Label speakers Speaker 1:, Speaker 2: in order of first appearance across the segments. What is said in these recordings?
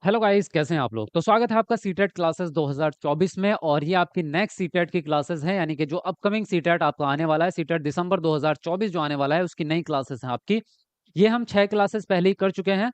Speaker 1: Hello guys, कैसे हैं आप लोग? तो स्वागत है आपका सीटेट क्लासेस 2024 में। और ये आपकी नेक्स्ट सीटेट की क्लासेस हैं, यानी कि जो अपकमिंग सीटेट आपका आने वाला है, सीटेट दिसंबर 2024 जो आने वाला है, उसकी नई क्लासेस हैं आपकी। ये हम 6 क्लासेस पहले ही कर चुके हैं।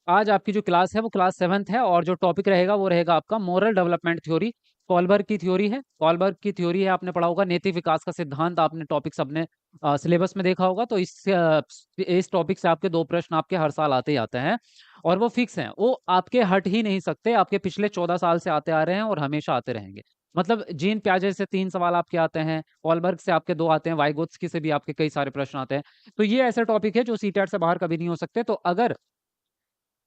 Speaker 1: आज आपकी जो क्लास है वो क्लास 7th है, और जो टॉपिक रहेगा वो रहेगा आपका मोरल डेवलपमेंट थ्योरी। कॉलबर्ग की थ्योरी है, कॉलबर्ग की थ्योरी है, आपने पढ़ा होगा। नैतिक विकास का सिद्धांत आपने टॉपिक्स अपने सिलेबस में देखा होगा। तो इस टॉपिक से आपके 2 प्रश्न आपके हर साल आते ही आते हैं, और वो फिक्स हैं। वो आपके हट ही नहीं सकते, आपके पिछले 14 साल से आते आ रहे हैं और हमेशा आते रहेंगे। मतलब जीन प्याजे से 3 सवाल आपके आते हैं, कॉलबर्ग से आपके 2 आते हैं, वाइगोत्स्की से भी आपके कई सारे प्रश्न आते हैं। तो ये ऐसे टॉपिक है जो सीटेट से बाहर कभी नहीं हो सकते। तो अगर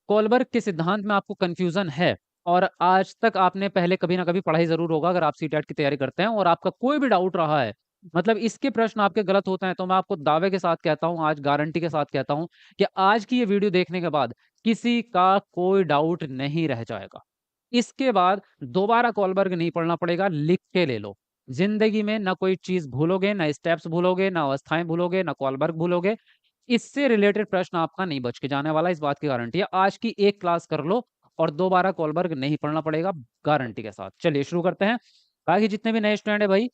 Speaker 1: कोलबर्ग के सिद्धांत में आपको कंफ्यूजन है, और आज तक आपने पहले कभी ना कभी पढ़ाई जरूर होगा अगर आप सीटेट की तैयारी करते हैं, और आपका कोई भी डाउट रहा है, मतलब इसके प्रश्न आपके गलत होते हैं, तो मैं आपको दावे के साथ कहता हूं, आज गारंटी के साथ कहता हूं कि आज की ये वीडियो देखने के बाद किसी का कोई डाउट नहीं रह जाएगा। इसके बाद दोबारा कॉलबर्ग नहीं पढ़ना पड़ेगा, लिख के ले लो। जिंदगी में ना कोई चीज भूलोगे, ना स्टेप्स भूलोगे, ना अवस्थाएं भूलोगे, ना कॉलबर्ग भूलोगे। इससे रिलेटेड प्रश्न आपका नहीं बच के जाने वाला, इस बात की गारंटी है। आज की एक क्लास कर लो और दोबारा कॉलबर्ग नहीं पढ़ना पड़ेगा, गारंटी के साथ। चलिए शुरू करते हैं। बाकी जितने भी नए स्टूडेंट है भाई,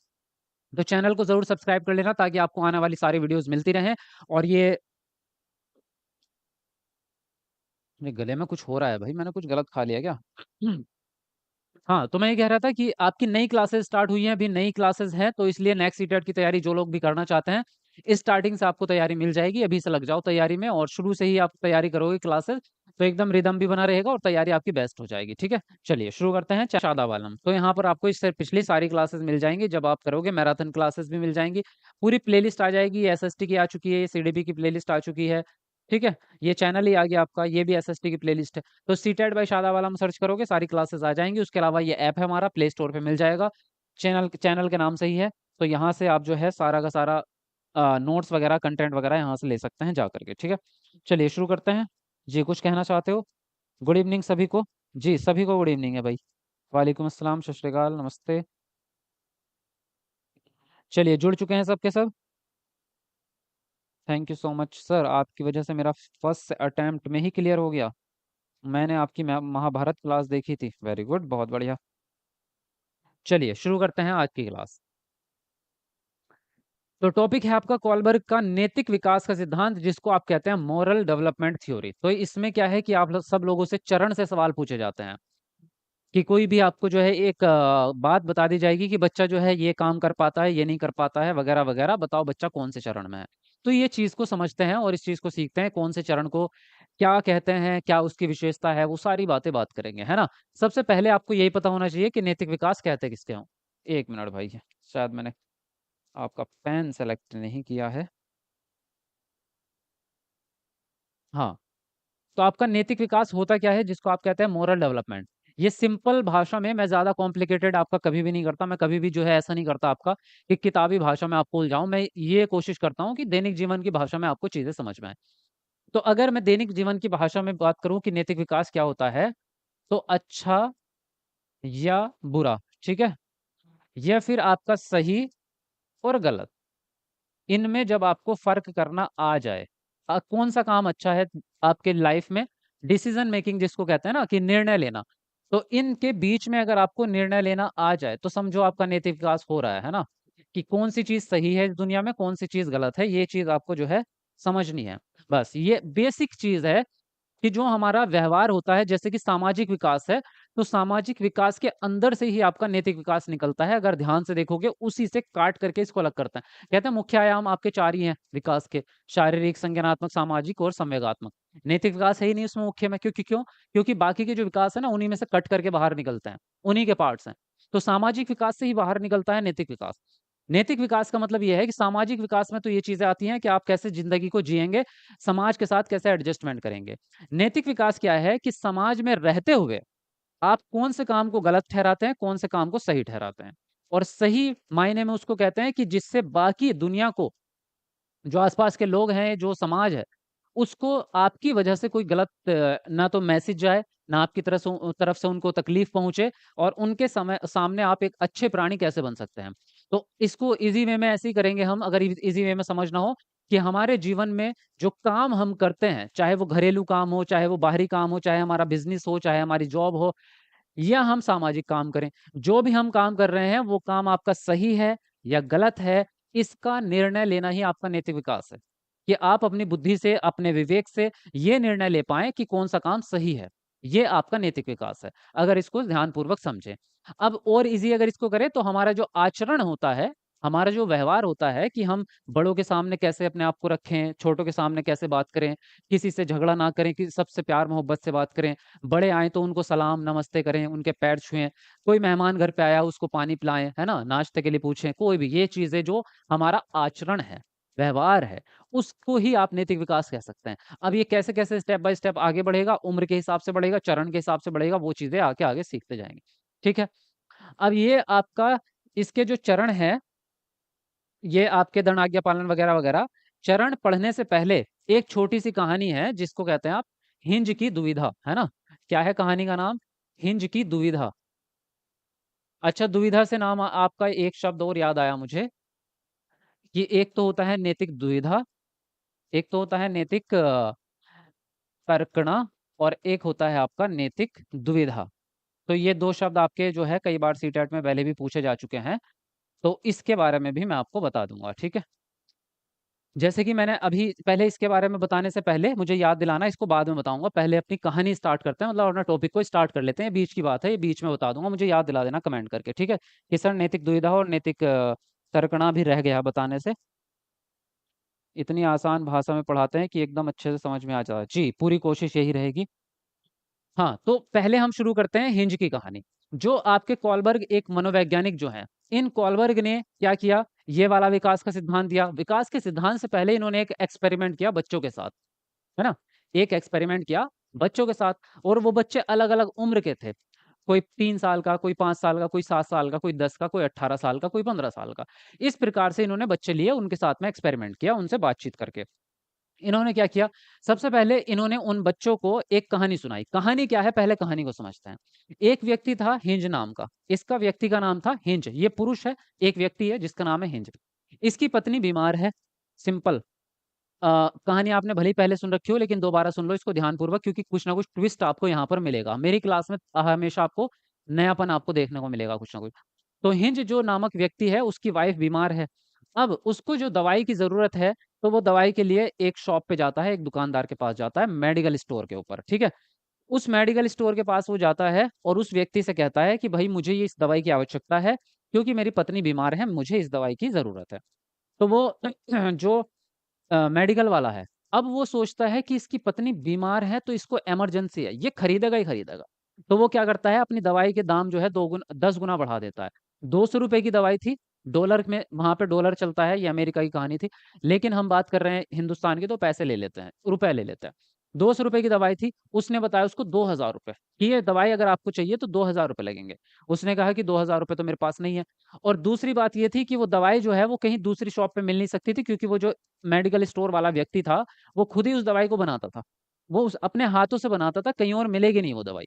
Speaker 1: तो चैनल को जरूर सब्सक्राइब कर लेना, ताकि आपको आने वाली सारी वीडियोस मिलती रहें। और ये मेरे गले में कुछ हो रहा है भाई, मैंने कुछ गलत खा लिया क्या? हाँ, तो मैं ये कह रहा था कि आपकी नई क्लासेस स्टार्ट हुई हैं, अभी नई क्लासेस हैं, तो इसलिए नेक्स्ट सीटेट की तैयारी जो लोग भी करना चाहते हैं, इस स्टार्टिंग से आपको तैयारी मिल जाएगी। अभी से लग जाओ तैयारी में, और शुरू से ही आप तैयारी करोगे क्लासेस, तो एकदम रिदम भी बना रहेगा और तैयारी आपकी बेस्ट हो जाएगी। ठीक है, चलिए शुरू करते हैं। चादा वालम, तो यहाँ पर आपको इससे पिछली सारी क्लासेस मिल जाएंगी। जब आप करोगे मैराथन क्लासेस भी मिल जाएंगी, पूरी प्लेलिस्ट आ जाएगी। एसएसटी की आ चुकी है, सीडीबी की प्लेलिस्ट आ चुकी है। ठीक है, ये चैनल ही आ गया आपका, ये भी एसएसटी की प्लेलिस्ट है। तो सीटेट बाय शादा वाला में सर्च करोगे, सारी क्लासेस आ जाएंगी। उसके अलावा ये ऐप है हमारा, प्ले स्टोर पे मिल जाएगा। चैनल चैनल के नाम से ही है। तो यहाँ से आप जो है सारा का सारा नोट्स वगैरह, कंटेंट वगैरह यहाँ से ले सकते हैं जा करके। ठीक है, चलिए शुरू करते हैं। जी, कुछ कहना चाहते हो? गुड इवनिंग सभी को। जी, सभी को गुड इवनिंग है भाई। वालेकुम अस्सलाम, सत श्री अकाल, नमस्ते। चलिए, जुड़ चुके हैं सबके सब। Thank you so much sir, आपकी वजह से मेरा फर्स्ट अटेम्प्ट में ही क्लियर हो गया। मैंने आपकी महाभारत क्लास देखी थी, वेरी गुड, बहुत बढ़िया। चलिए शुरू करते हैं आज की क्लास। तो टॉपिक है आपका कॉलबर्ग का नैतिक विकास का सिद्धांत, जिसको आप कहते हैं मोरल डेवलपमेंट थ्योरी। तो इसमें क्या है कि सब लोगों से चरण से सवाल पूछे जाते हैं, कि कोई भी आपको जो है एक बात बता दी जाएगी कि बच्चा जो है ये काम कर पाता है, ये नहीं कर पाता है, वगैरह वगैरह, बताओ बच्चा कौन से चरण में है। तो ये चीज को समझते हैं और इस चीज को सीखते हैं, कौन से चरण को क्या कहते हैं, क्या उसकी विशेषता है, वो सारी बातें बात करेंगे, है ना। सबसे पहले आपको यही पता होना चाहिए कि नैतिक विकास कहते किसके हो। एक मिनट भाई, शायद मैंने आपका पेन सेलेक्ट नहीं किया है। हाँ, तो आपका नैतिक विकास होता क्या है, जिसको आप कहते हैं मोरल डेवलपमेंट। ये सिंपल भाषा में, मैं ज्यादा कॉम्प्लिकेटेड आपका कभी भी नहीं करता, मैं कभी भी जो है ऐसा नहीं करता आपका कि किताबी भाषा में आपको उलझाऊं। मैं ये कोशिश करता हूँ कि दैनिक जीवन की भाषा में आपको चीजें समझ में आए। तो अगर मैं दैनिक जीवन की भाषा में बात करूं कि नैतिक विकास क्या होता है, तो अच्छा या बुरा, ठीक है, या फिर आपका सही और गलत, इनमें जब आपको फर्क करना आ जाए, कौन सा काम अच्छा है आपके लाइफ में, डिसीजन मेकिंग जिसको कहते हैं ना, कि निर्णय लेना, तो इनके बीच में अगर आपको निर्णय लेना आ जाए, तो समझो आपका नैतिक विकास हो रहा है ना। कि कौन सी चीज सही है इस दुनिया में, कौन सी चीज गलत है, ये चीज आपको जो है समझनी है। बस ये बेसिक चीज है, कि जो हमारा व्यवहार होता है, जैसे कि सामाजिक विकास है, तो सामाजिक विकास के अंदर से ही आपका नैतिक विकास निकलता है। अगर ध्यान से देखोगे, उसी से काट करके इसको अलग करता है। कहते हैं मुख्य आयाम आपके 4 ही हैं विकास के: शारीरिक, संज्ञानात्मक, सामाजिक और संवेगात्मक। नैतिक विकास है ही नहीं उसमें मुख्य में, क्योंकि क्यों? क्योंकि बाकी के जो विकास है ना, उन्हीं में से कट करके बाहर निकलते हैं, उन्हीं के पार्ट्स हैं। तो सामाजिक विकास से ही बाहर निकलता है नैतिक विकास। नैतिक विकास का मतलब यह है कि सामाजिक विकास में तो ये चीजें आती हैं कि आप कैसे जिंदगी को जिएंगे, समाज के साथ कैसे एडजस्टमेंट करेंगे। नैतिक विकास क्या है कि समाज में रहते हुए आप कौन से काम को गलत ठहराते हैं, कौन से काम को सही ठहराते हैं। और सही मायने में उसको कहते हैं कि जिससे बाकी दुनिया को, जो आसपास के लोग हैं, जो समाज है, उसको आपकी वजह से कोई गलत ना तो मैसेज जाए, ना आपकी तरफ से उनको तकलीफ पहुंचे, और उनके समय सामने आप एक अच्छे प्राणी कैसे बन सकते हैं। तो इसको इजी वे में ऐसे ही करेंगे हम, अगर इजी वे में समझना हो, कि हमारे जीवन में जो काम हम करते हैं, चाहे वो घरेलू काम हो, चाहे वो बाहरी काम हो, चाहे हमारा बिज़नेस हो, चाहे हमारी जॉब हो या हम सामाजिक काम करें, जो भी हम काम कर रहे हैं, वो काम आपका सही है या गलत है, इसका निर्णय लेना ही आपका नैतिक विकास है। कि आप अपनी बुद्धि से, अपने विवेक से ये निर्णय ले पाएँ कि कौन-सा काम सही है। ये आपका नैतिक विकास है, अगर इसको ध्यानपूर्वक समझें। अब और ईज़ी अगर इसको करें तो हमारा जो आचरण होता है, हमारा जो व्यवहार होता है कि हम बड़ों के सामने कैसे अपने आप को रखें, छोटों के सामने कैसे बात करें, किसी से झगड़ा ना करें, कि सबसे प्यार-मोहब्बत से बात करें। बड़े आएँ तो उनको सलाम, नमस्ते करें, उनके पैर छुएँ। कोई मेहमान घर पे आया उसको पानी पिलाएँ, है ना? नाश्ते के लिए पूछें, कोई भी ये चीज़ें जो हमारा आचरण है, व्यवहार है, उसको ही आप नैतिक विकास कह सकते हैं। अब ये कैसे-कैसे स्टेप बाय स्टेप आगे बढ़ेगा, उम्र के हिसाब से बढ़ेगा, चरण के हिसाब से बढ़ेगा, वो चीज़ें आगे-आगे सीखते जाएँगे। ठीक है? अब ये आपका इसके जो चरण हैं, ये आपके दंड आज्ञा पालन वगैरह-वगैरह, चरण पढ़ने से पहले एक छोटी-सी कहानी है जिसको कहते हैं आप हिंज की दुविधा, है ना? क्या है कहानी का नाम? हिंज की दुविधा। अच्छा, दुविधा से नाम आपका एक शब्द और याद आया मुझे, कि एक तो होता है नैतिक दुविधा, एक तो होता है नैतिक तर्कणा और एक होता है आपका नैतिक दुविधा। तो ये 2 शब्द आपके जो है कई बार सीटेट में पहले भी पूछे जा चुके हैं, तो इसके बारे में भी मैं आपको बता दूँगा, ठीक है? जैसे कि मैंने अभी पहले इसके बारे में बताने से पहले मुझे याद दिलाना, इसको बाद में बताऊँगा। पहले अपनी कहानी स्टार्ट करते हैं, मतलब अपना टॉपिक को स्टार्ट कर लेते हैं। बीच की बात है, ये बीच में बता दूँगा, मुझे याद दिला देना कमेंट करके, ठीक है? कि सर नैतिक दुविधा और नैतिक तर्कणा भी रह गया बताने से। इतनी आसान भाषा में पढ़ाते हैं कि एकदम अच्छे से समझ में आ जाए। जी, पूरी कोशिश यही रहेगी। हाँ, तो पहले हम शुरू करते हैं हिंज की कहानी। जो आपके कोलबर्ग एक मनोवैज्ञानिक जो हैं, इन कोलबर्ग ने क्या किया, ये वाला विकास का सिद्धांत दिया। विकास के सिद्धांत से पहले इन्होंने एक एक्सपेरिमेंट किया बच्चों के साथ, है ना? एक एक्सपेरिमेंट किया बच्चों के साथ और वो बच्चे अलग-अलग उम्र के थे। कोई 3 साल का, कोई 5 साल का, कोई 7 साल का, कोई 10 का, कोई 18 साल का, कोई 15 साल का। इस प्रकार से इन्होंने बच्चे लिए, उनके साथ में एक्सपेरिमेंट किया, उनसे बातचीत करके। इन्होंने क्या किया, सबसे पहले इन्होंने उन बच्चों को एक कहानी सुनाई। कहानी क्या है, पहले कहानी को समझते हैं। एक व्यक्ति था हिंज नाम का, इसका व्यक्ति का नाम था हिंज, ये पुरुष है, एक व्यक्ति है जिसका नाम है हिंज। इसकी पत्नी बीमार है, सिंपल। कहानी आपने भले ही पहले सुन रखी हो लेकिन दोबारा सुन लो इसको ध्यानपूर्वक, क्योंकि कुछ ना कुछ ट्विस्ट आपको यहाँ पर मिलेगा। मेरी क्लास में हमेशा आपको नयापन आपको देखने को मिलेगा कुछ ना कुछ। तो हिंज जो नामक व्यक्ति है उसकी वाइफ़ बीमार है। अब उसको जो दवाई की ज़रूरत है, तो वो दवाई के लिए एक शॉप पे जाता है, एक दुकानदार के पास जाता है, मेडिकल स्टोर के ऊपर, ठीक है? उस मेडिकल स्टोर के पास वो जाता है और उस व्यक्ति से कहता है कि भई मुझे ये इस दवाई की आवश्यकता है, क्योंकि मेरी पत्नी बीमार है, मुझे इस दवाई की ज़रूरत है। तो वो जो मेडिकल वाला है, अब वो सोचता है कि इसकी पत्नी बीमार है तो इसको इमरजेंसी है, ये खरीदेगा ही खरीदेगा। तो वो क्या करता है, अपनी दवाई के दाम जो है 2 10 गुना बढ़ा देता है। ₹200 की दवाई थी, डॉलर में वहाँ पे डॉलर चलता है, ये अमेरिका की कहानी थी। लेकिन हम बात कर रहे हैं हिंदुस्तान की, तो पैसे ले लेते हैं, रुपए ले लेते हैं। ₹200 की दवाई थी, उसने बताया उसको ₹2000 कि ये दवाई अगर आपको चाहिए तो ₹2000 लगेंगे। उसने कहा कि ₹2000 तो मेरे पास नहीं है। और दूसरी बात ये थी कि वो दवाई जो है वो कहीं दूसरी शॉप पे मिल नहीं सकती थी, क्योंकि वो जो मेडिकल स्टोर वाला व्यक्ति था, वो खुद ही उस दवाई को बनाता था। वो उस अपने हाथों से बनाता था, कहीं और मिलेगी नहीं वो दवाई।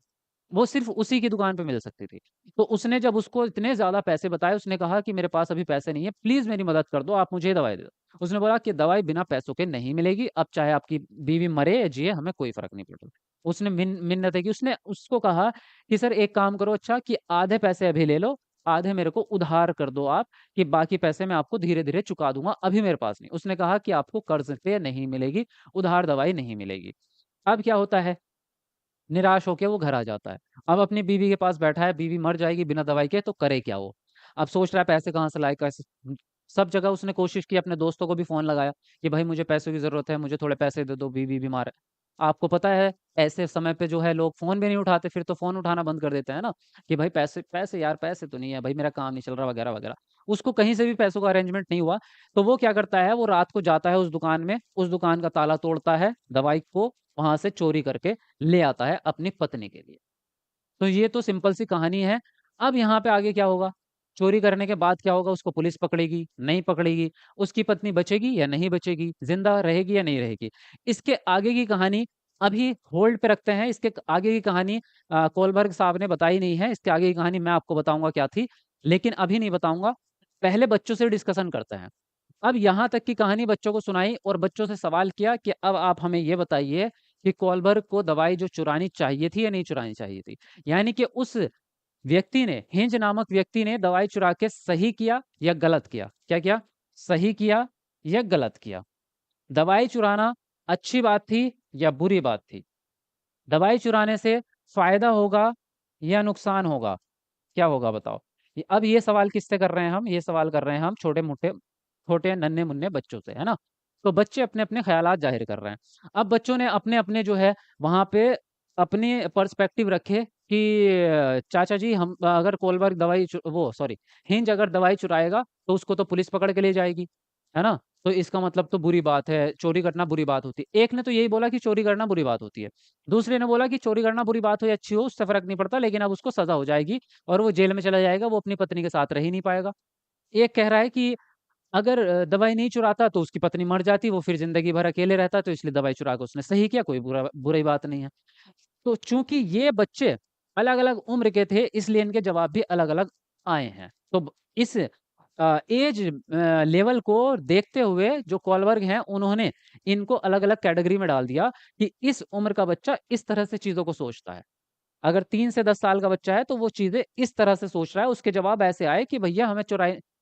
Speaker 1: वो सिर्फ़ उसी की दुकान पे मिल सकती थी। तो उसने जब उसको इतने ज़्यादा पैसे बताए, उसने कहा कि मेरे पास अभी पैसे नहीं है, प्लीज़ मेरी मदद कर दो, आप मुझे ये दवाई दे दो। उसने बोला कि दवाई बिना पैसों के नहीं मिलेगी, अब चाहे आपकी बीवी मरे या जिए, हमें कोई फ़र्क नहीं पड़ रहा। उसने मिन्नतें की, उसने उसको कहा कि सर एक काम करो अच्छा, कि आधे पैसे अभी ले लो, आधे मेरे को उधार कर दो आप, कि बाकी पैसे मैं आपको धीरे-धीरे चुका दूँगा, अभी मेरे पास नहीं। उसने कहा कि आपको कर्ज़ पे नहीं मिलेगी, उधार दवाई नहीं मिलेगी। अब क्या होता है, निराश होके वो घर आ जाता है। अब अपनी बीवी के पास बैठा है, बीवी मर जाएगी बिना दवाई के, तो करे क्या वो? अब सोच रहा है पैसे कहाँ से लाए, कैसे सब जगह उसने कोशिश की, अपने दोस्तों को भी फ़ोन लगाया कि भाई मुझे पैसों की ज़रूरत है, मुझे थोड़े पैसे दे दो, बीवी बीमार है। आपको पता है ऐसे समय पे जो है लोग फ़ोन भी नहीं उठाते, फिर तो फ़ोन उठाना बंद कर देते हैं ना, कि भाई पैसे पैसे यार, पैसे तो नहीं है भाई, मेरा काम नहीं चल रहा वगैरह-वगैरह। उसको कहीं से भी पैसों का अरेंजमेंट नहीं हुआ, तो वो क्या करता है, वो रात को जाता है उस दुकान में, उस दुकान का ताला तोड़ता है, दवाई को वहाँ से चोरी करके ले आता है अपनी पत्नी के लिए। तो ये तो सिंपल सी कहानी है। अब यहाँ पे आगे क्या होगा? चोरी करने के बाद क्या होगा? उसको पुलिस पकड़ेगी, नहीं पकड़ेगी? उसकी पत्नी बचेगी या नहीं बचेगी? ज़िंदा रहेगी या नहीं रहेगी? इसके आगे की कहानी अभी होल्ड पे रखते हैं। इसके आगे की कहानी कोलबर्ग साहब ने बताई नहीं है। इसके आगे की कहानी मैं आपको बताऊँगा क्या थी, लेकिन अभी नहीं बताऊँगा। पहले बच्चों से डिस्कशन करते हैं। अब यहाँ तक की कहानी बच्चों को सुनाई और बच्चों से सवाल किया कि अब आप हमें ये बताइए कि कोलबर्ग को दवाई जो चुरानी चाहिए थी या नहीं चुरानी चाहिए थी। यानी कि उस व्यक्ति ने, हिंज नामक व्यक्ति ने दवाई चुरा के सही किया या गलत किया? क्या किया? सही किया या गलत किया? दवाई चुराना अच्छी बात थी या बुरी बात थी? दवाई चुराने से फ़ायदा होगा या नुकसान होगा? क्या होगा बताओ? अब ये सवाल किससे कर रहे हैं हम? ये सवाल कर रहे हैं हम छोटे-मोटे, छोटे नन्हे-मुन्ने बच्चों से, है ना? तो बच्चे अपने-अपने ख़्यालात ज़ाहिर कर रहे हैं। अब बच्चों ने अपने-अपने जो है वहाँ पे अपने पर्सपेक्टिव रखे कि चाचा जी हम अगर कोलबर्ग दवाई वो सॉरी हिंज अगर दवाई चुराएगा तो उसको तो पुलिस पकड़ के ले जाएगी, है ना? तो इसका मतलब तो बुरी बात है, चोरी करना बुरी बात होती है। एक ने तो यही बोला कि चोरी करना बुरी बात होती है। दूसरे ने बोला कि चोरी करना बुरी बात हो या अच्छी हो उससे फ़र्क नहीं पड़ता, लेकिन अब उसको सज़ा हो जाएगी और वो जेल में चला जाएगा, वो अपनी पत्नी के साथ रह ही नहीं पाएगा। एक कह रहा है कि अगर दवाई नहीं चुराता तो उसकी पत्नी मर जाती, वो फिर ज़िंदगी भर अकेले रहता, तो इसलिए दवाई चुरा के उसने सही किया, कोई बुरी बात नहीं है। तो चूँकि ये बच्चे अलग-अलग उम्र के थे, इसलिए इनके जवाब भी अलग-अलग आए हैं। तो इस एज लेवल को देखते हुए जो कोलबर्ग हैं, उन्होंने इनको अलग-अलग कैटेगरी में डाल दिया कि इस उम्र का बच्चा इस तरह से चीज़ों को सोचता है। अगर 3 से 10 साल का बच्चा है, तो वो चीज़ें इस तरह से सोच रहा है, उसके जवाब ऐसे आए कि भैया हमें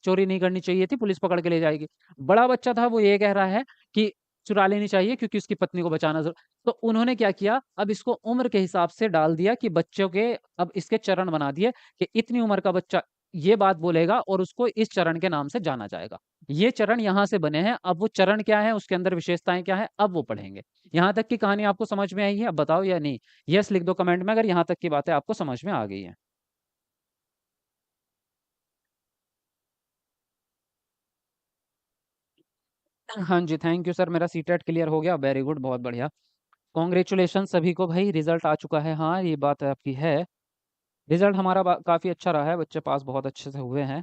Speaker 1: चोरी नहीं करनी चाहिए थी, पुलिस पकड़ के ले जाएगी। बड़ा बच्चा था, वो ये कह रहा है कि चुरा लेनी चाहिए क्योंकि उसकी पत्नी को बचाना तो उन्होंने क्या किया, अब इसको उम्र के हिसाब से डाल दिया कि बच्चों के अब इसके चरण बना दिए कि इतनी उम्र का बच्चा ये बात बोलेगा और उसको इस चरण के नाम से जाना जाएगा। ये चरण यहाँ से बने हैं, अब वो चरण क्या है, उसके अंदर विशेषताएँ क्या हैं, अब वो पढ़ेंगे। यहाँ तक की कहानी आपको समझ में आई है? अब बताओ या नहीं? यस लिख दो कमेंट में अगर यहाँ तक की बातें आपको समझ में आ गई हैं। हाँ जी, थैंक यू सर मेरा सीटेट क्लियर हो गया, वेरी गुड, बहुत बढ़िया। कांग्रेचुलेशन सभी को भाई, रिजल्ट आ चुका है। हाँ, ये बात आपकी है। रिजल्ट हमारा काफ़ी अच्छा रहा है, बच्चे पास बहुत अच्छे से हुए हैं।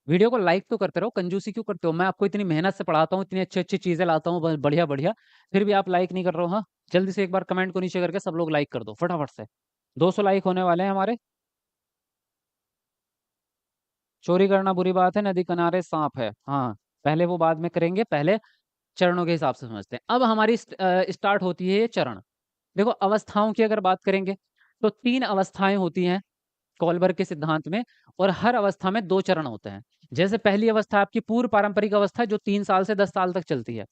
Speaker 1: वीडियो को लाइक तो करते रहो, कंजूसी क्यों करते हो? मैं आपको इतनी मेहनत से पढ़ाता हूँ, इतनी अच्छी-अच्छी चीज़ें लाता हूँ, ब बढ़िया-बढ़िया, फिर भी आप लाइक नहीं कर रहे हो, हाँ? जल्दी से एक बार कमेंट को नीचे करके सब लोग लाइक कर दो, फटाफट से। 200 लाइक होने वाले हैं हमारे। चोरी करना बुरी बात है, नदी किनारे साँप है। हाँ, पहले वो बाद में करेंगे, पहले चरणों के हिसाब से समझते हैं। अब हमारी स्टार्ट होती है ये चरण। देखो अवस्थाओं की अगर बात करेंगे, तो 3 अवस्थाएँ होती हैं कोलबर्ग के सिद्धांत में और हर अवस्था में 2 चरण होते हैं। जैसे पहली अवस्था आपकी पूर्व पारंपरिक अवस्था जो 3 साल से 10 साल तक चलती है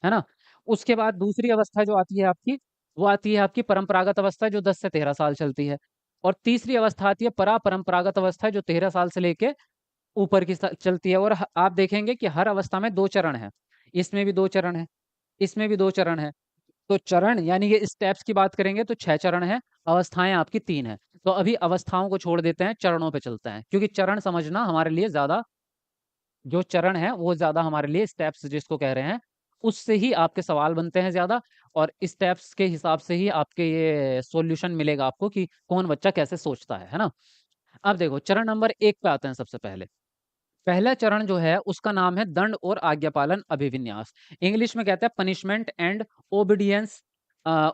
Speaker 1: ना? उसके बाद दूसरी अवस्था जो आती है आपकी, वो आती है आपकी परंपरागत अवस्था जो 10 से 13 साल चलती है और तीसरी अवस्था आती है परापरंपरागत अवस्था जो 13 साल से लेके ऊपर की चलती है और आप देखेंगे कि हर अवस्था में 2 चरण हैं। इसमें भी 2 चरण हैं, इसमें भी 2 चरण हैं। तो चरण यानी कि स्टेप्स की बात करेंगे तो 6 चरण हैं, अवस्थाएँ आपकी 3 हैं। तो अभी अवस्थाओं को छोड़ देते हैं, चरणों पे चलते हैं क्योंकि चरण समझना हमारे लिए ज़्यादा जो चरण है वो ज़्यादा हमारे लिए स्टेप्स जिसको कह रहे हैं, उससे ही आपके सवाल बनते हैं ज़्यादा और स्टेप्स के हिसाब से ही आपके ये सॉल्यूशन मिलेगा आपको कि कौन बच्चा कैसे सोचता है ना? अब देखो चरण नंबर 1 पे आते हैं सबसे पहले। पहला चरण जो है उसका नाम है दंड और आज्ञापालन अभिविन्यास। इंग्लिश में कहते हैं पनिशमेंट एंड ओबीडियंस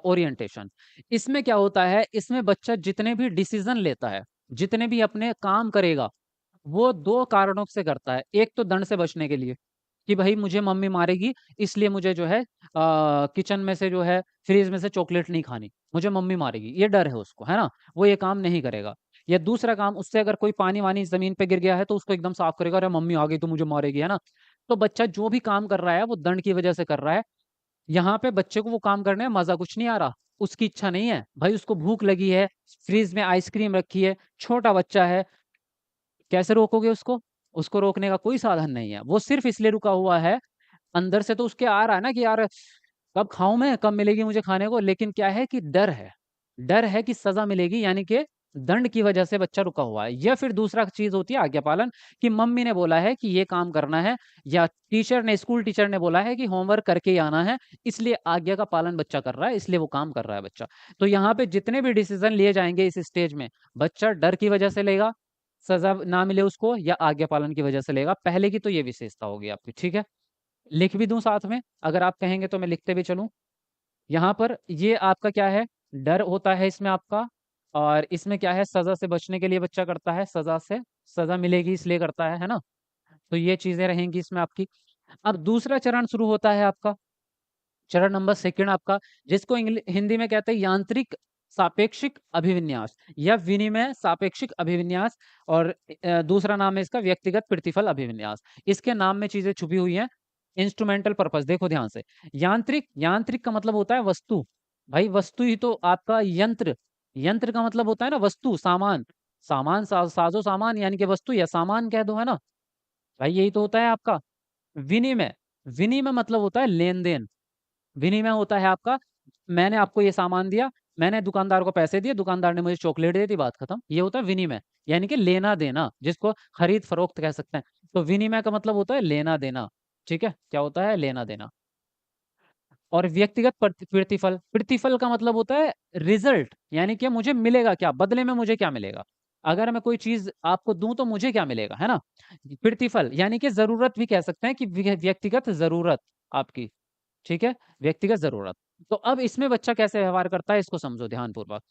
Speaker 1: ओरिएंटेशन। इसमें क्या होता है, इसमें बच्चा जितने भी डिसीजन लेता है, जितने भी अपने काम करेगा, वो 2 कारणों से करता है। एक तो दंड से बचने के लिए, कि भई मुझे मम्मी मारेगी इसलिए मुझे जो है किचन में से जो है फ्रिज में से चॉकलेट नहीं खानी, मुझे मम्मी मारेगी, ये डर है उसको, है ना? वो ये काम नहीं करेगा। या दूसरा काम उससे अगर कोई पानी-वानी ज़मीन पे गिर गया है तो उसको एकदम साफ करेगा, अरे मम्मी आ गई तो मुझे मारेगी, है ना? तो बच्चा जो भी काम कर रहा है वो दंड की वजह से कर रहा है। यहाँ पे बच्चे को वो काम करने में मज़ा कुछ नहीं आ रहा, उसकी इच्छा नहीं है। भाई उसको भूख लगी है, फ्रिज में आइसक्रीम रखी है, छोटा बच्चा है, कैसे रोकोगे उसको? उसको रोकने का कोई साधन नहीं है। वो सिर्फ़ इसलिए रुका हुआ है, अंदर से तो उसके आ रहा है ना कि यार कब खाऊँ मैं? कब मिलेगी मुझे खाने को? लेकिन क्या है कि डर है। डर है कि सज़ा मिलेगी यानी कि दंड की वजह से बच्चा रुका हुआ है। या फिर दूसरा चीज़ होती है आज्ञापालन कि मम्मी ने बोला है कि ये काम करना है या टीचर ने स्कूल टीचर ने बोला है कि होमवर्क करके ही आना है, इसलिए आज्ञा का पालन बच्चा कर रहा है, इसलिए वो काम कर रहा है बच्चा। तो यहाँ पे जितने भी डिसीज़न लिए जाएँगे इस स्टेज में, बच्चा डर की वजह से लेगा, सज़ा ना मिले उसको या आज्ञा पालन की वजह से लेगा। पहले की तो ये विशेषता होगी आपकी, ठीक है? लिख भी दूँ साथ में? अगर आप कहेंगे तो मैं लिखते भी चलूँ? यहाँ पर ये आपका क्या है, डर होता है इसमें आपका और इसमें क्या है सज़ा से बचने के लिए बच्चा करता है, सज़ा मिलेगी इसलिए करता है ना? तो ये चीजें रहेंगी इसमें आपकी। अब दूसरा चरण शुरू होता है आपका, चरण नंबर सेकंड आपका, जिसको हिंदी में कहते हैं यांत्रिक सापेक्षिक अभिविन्यास या विनिमय सापेक्षिक अभिविन्यास, और दूसरा नाम है इसका व्यक्तिगत प्रतिफल अभिविन्यास। इसके नाम में चीजें छुपी हुई हैं। इंस्ट्रूमेंटल पर्पस देखो ध्यान से। यांत्रिक, यांत्रिक का मतलब होता है वस्तु। भाई वस्तु ही तो आपका यंत्र, यंत्र का मतलब होता है ना वस्तु, सामान, सामान साजो सामान यानी कि वस्तु या सामान कह दो, है ना। भाई यही तो होता है आपका विनिमय। विनिमय मतलब होता है लेन देन। विनिमय होता है आपका, मैंने आपको ये सामान दिया, मैंने दुकानदार को पैसे दिए, दुकानदार ने मुझे चॉकलेट दे दी, बात खत्म। ये होता है विनिमय, यानी कि लेना देना, जिसको खरीद फरोख्त कह सकते हैं। तो विनिमय का मतलब होता है लेना देना। ठीक है, क्या होता है, लेना देना। और व्यक्तिगत प्रतिफल, प्रतिफल का मतलब होता है रिजल्ट, यानी कि मुझे मिलेगा क्या, बदले में मुझे क्या मिलेगा। अगर मैं कोई चीज आपको दूं तो मुझे क्या मिलेगा, है ना। प्रतिफल यानी कि जरूरत भी कह सकते हैं कि व्यक्तिगत जरूरत आपकी। ठीक है, व्यक्तिगत जरूरत। तो अब इसमें बच्चा कैसे व्यवहार करता है, इसको समझो ध्यानपूर्वक।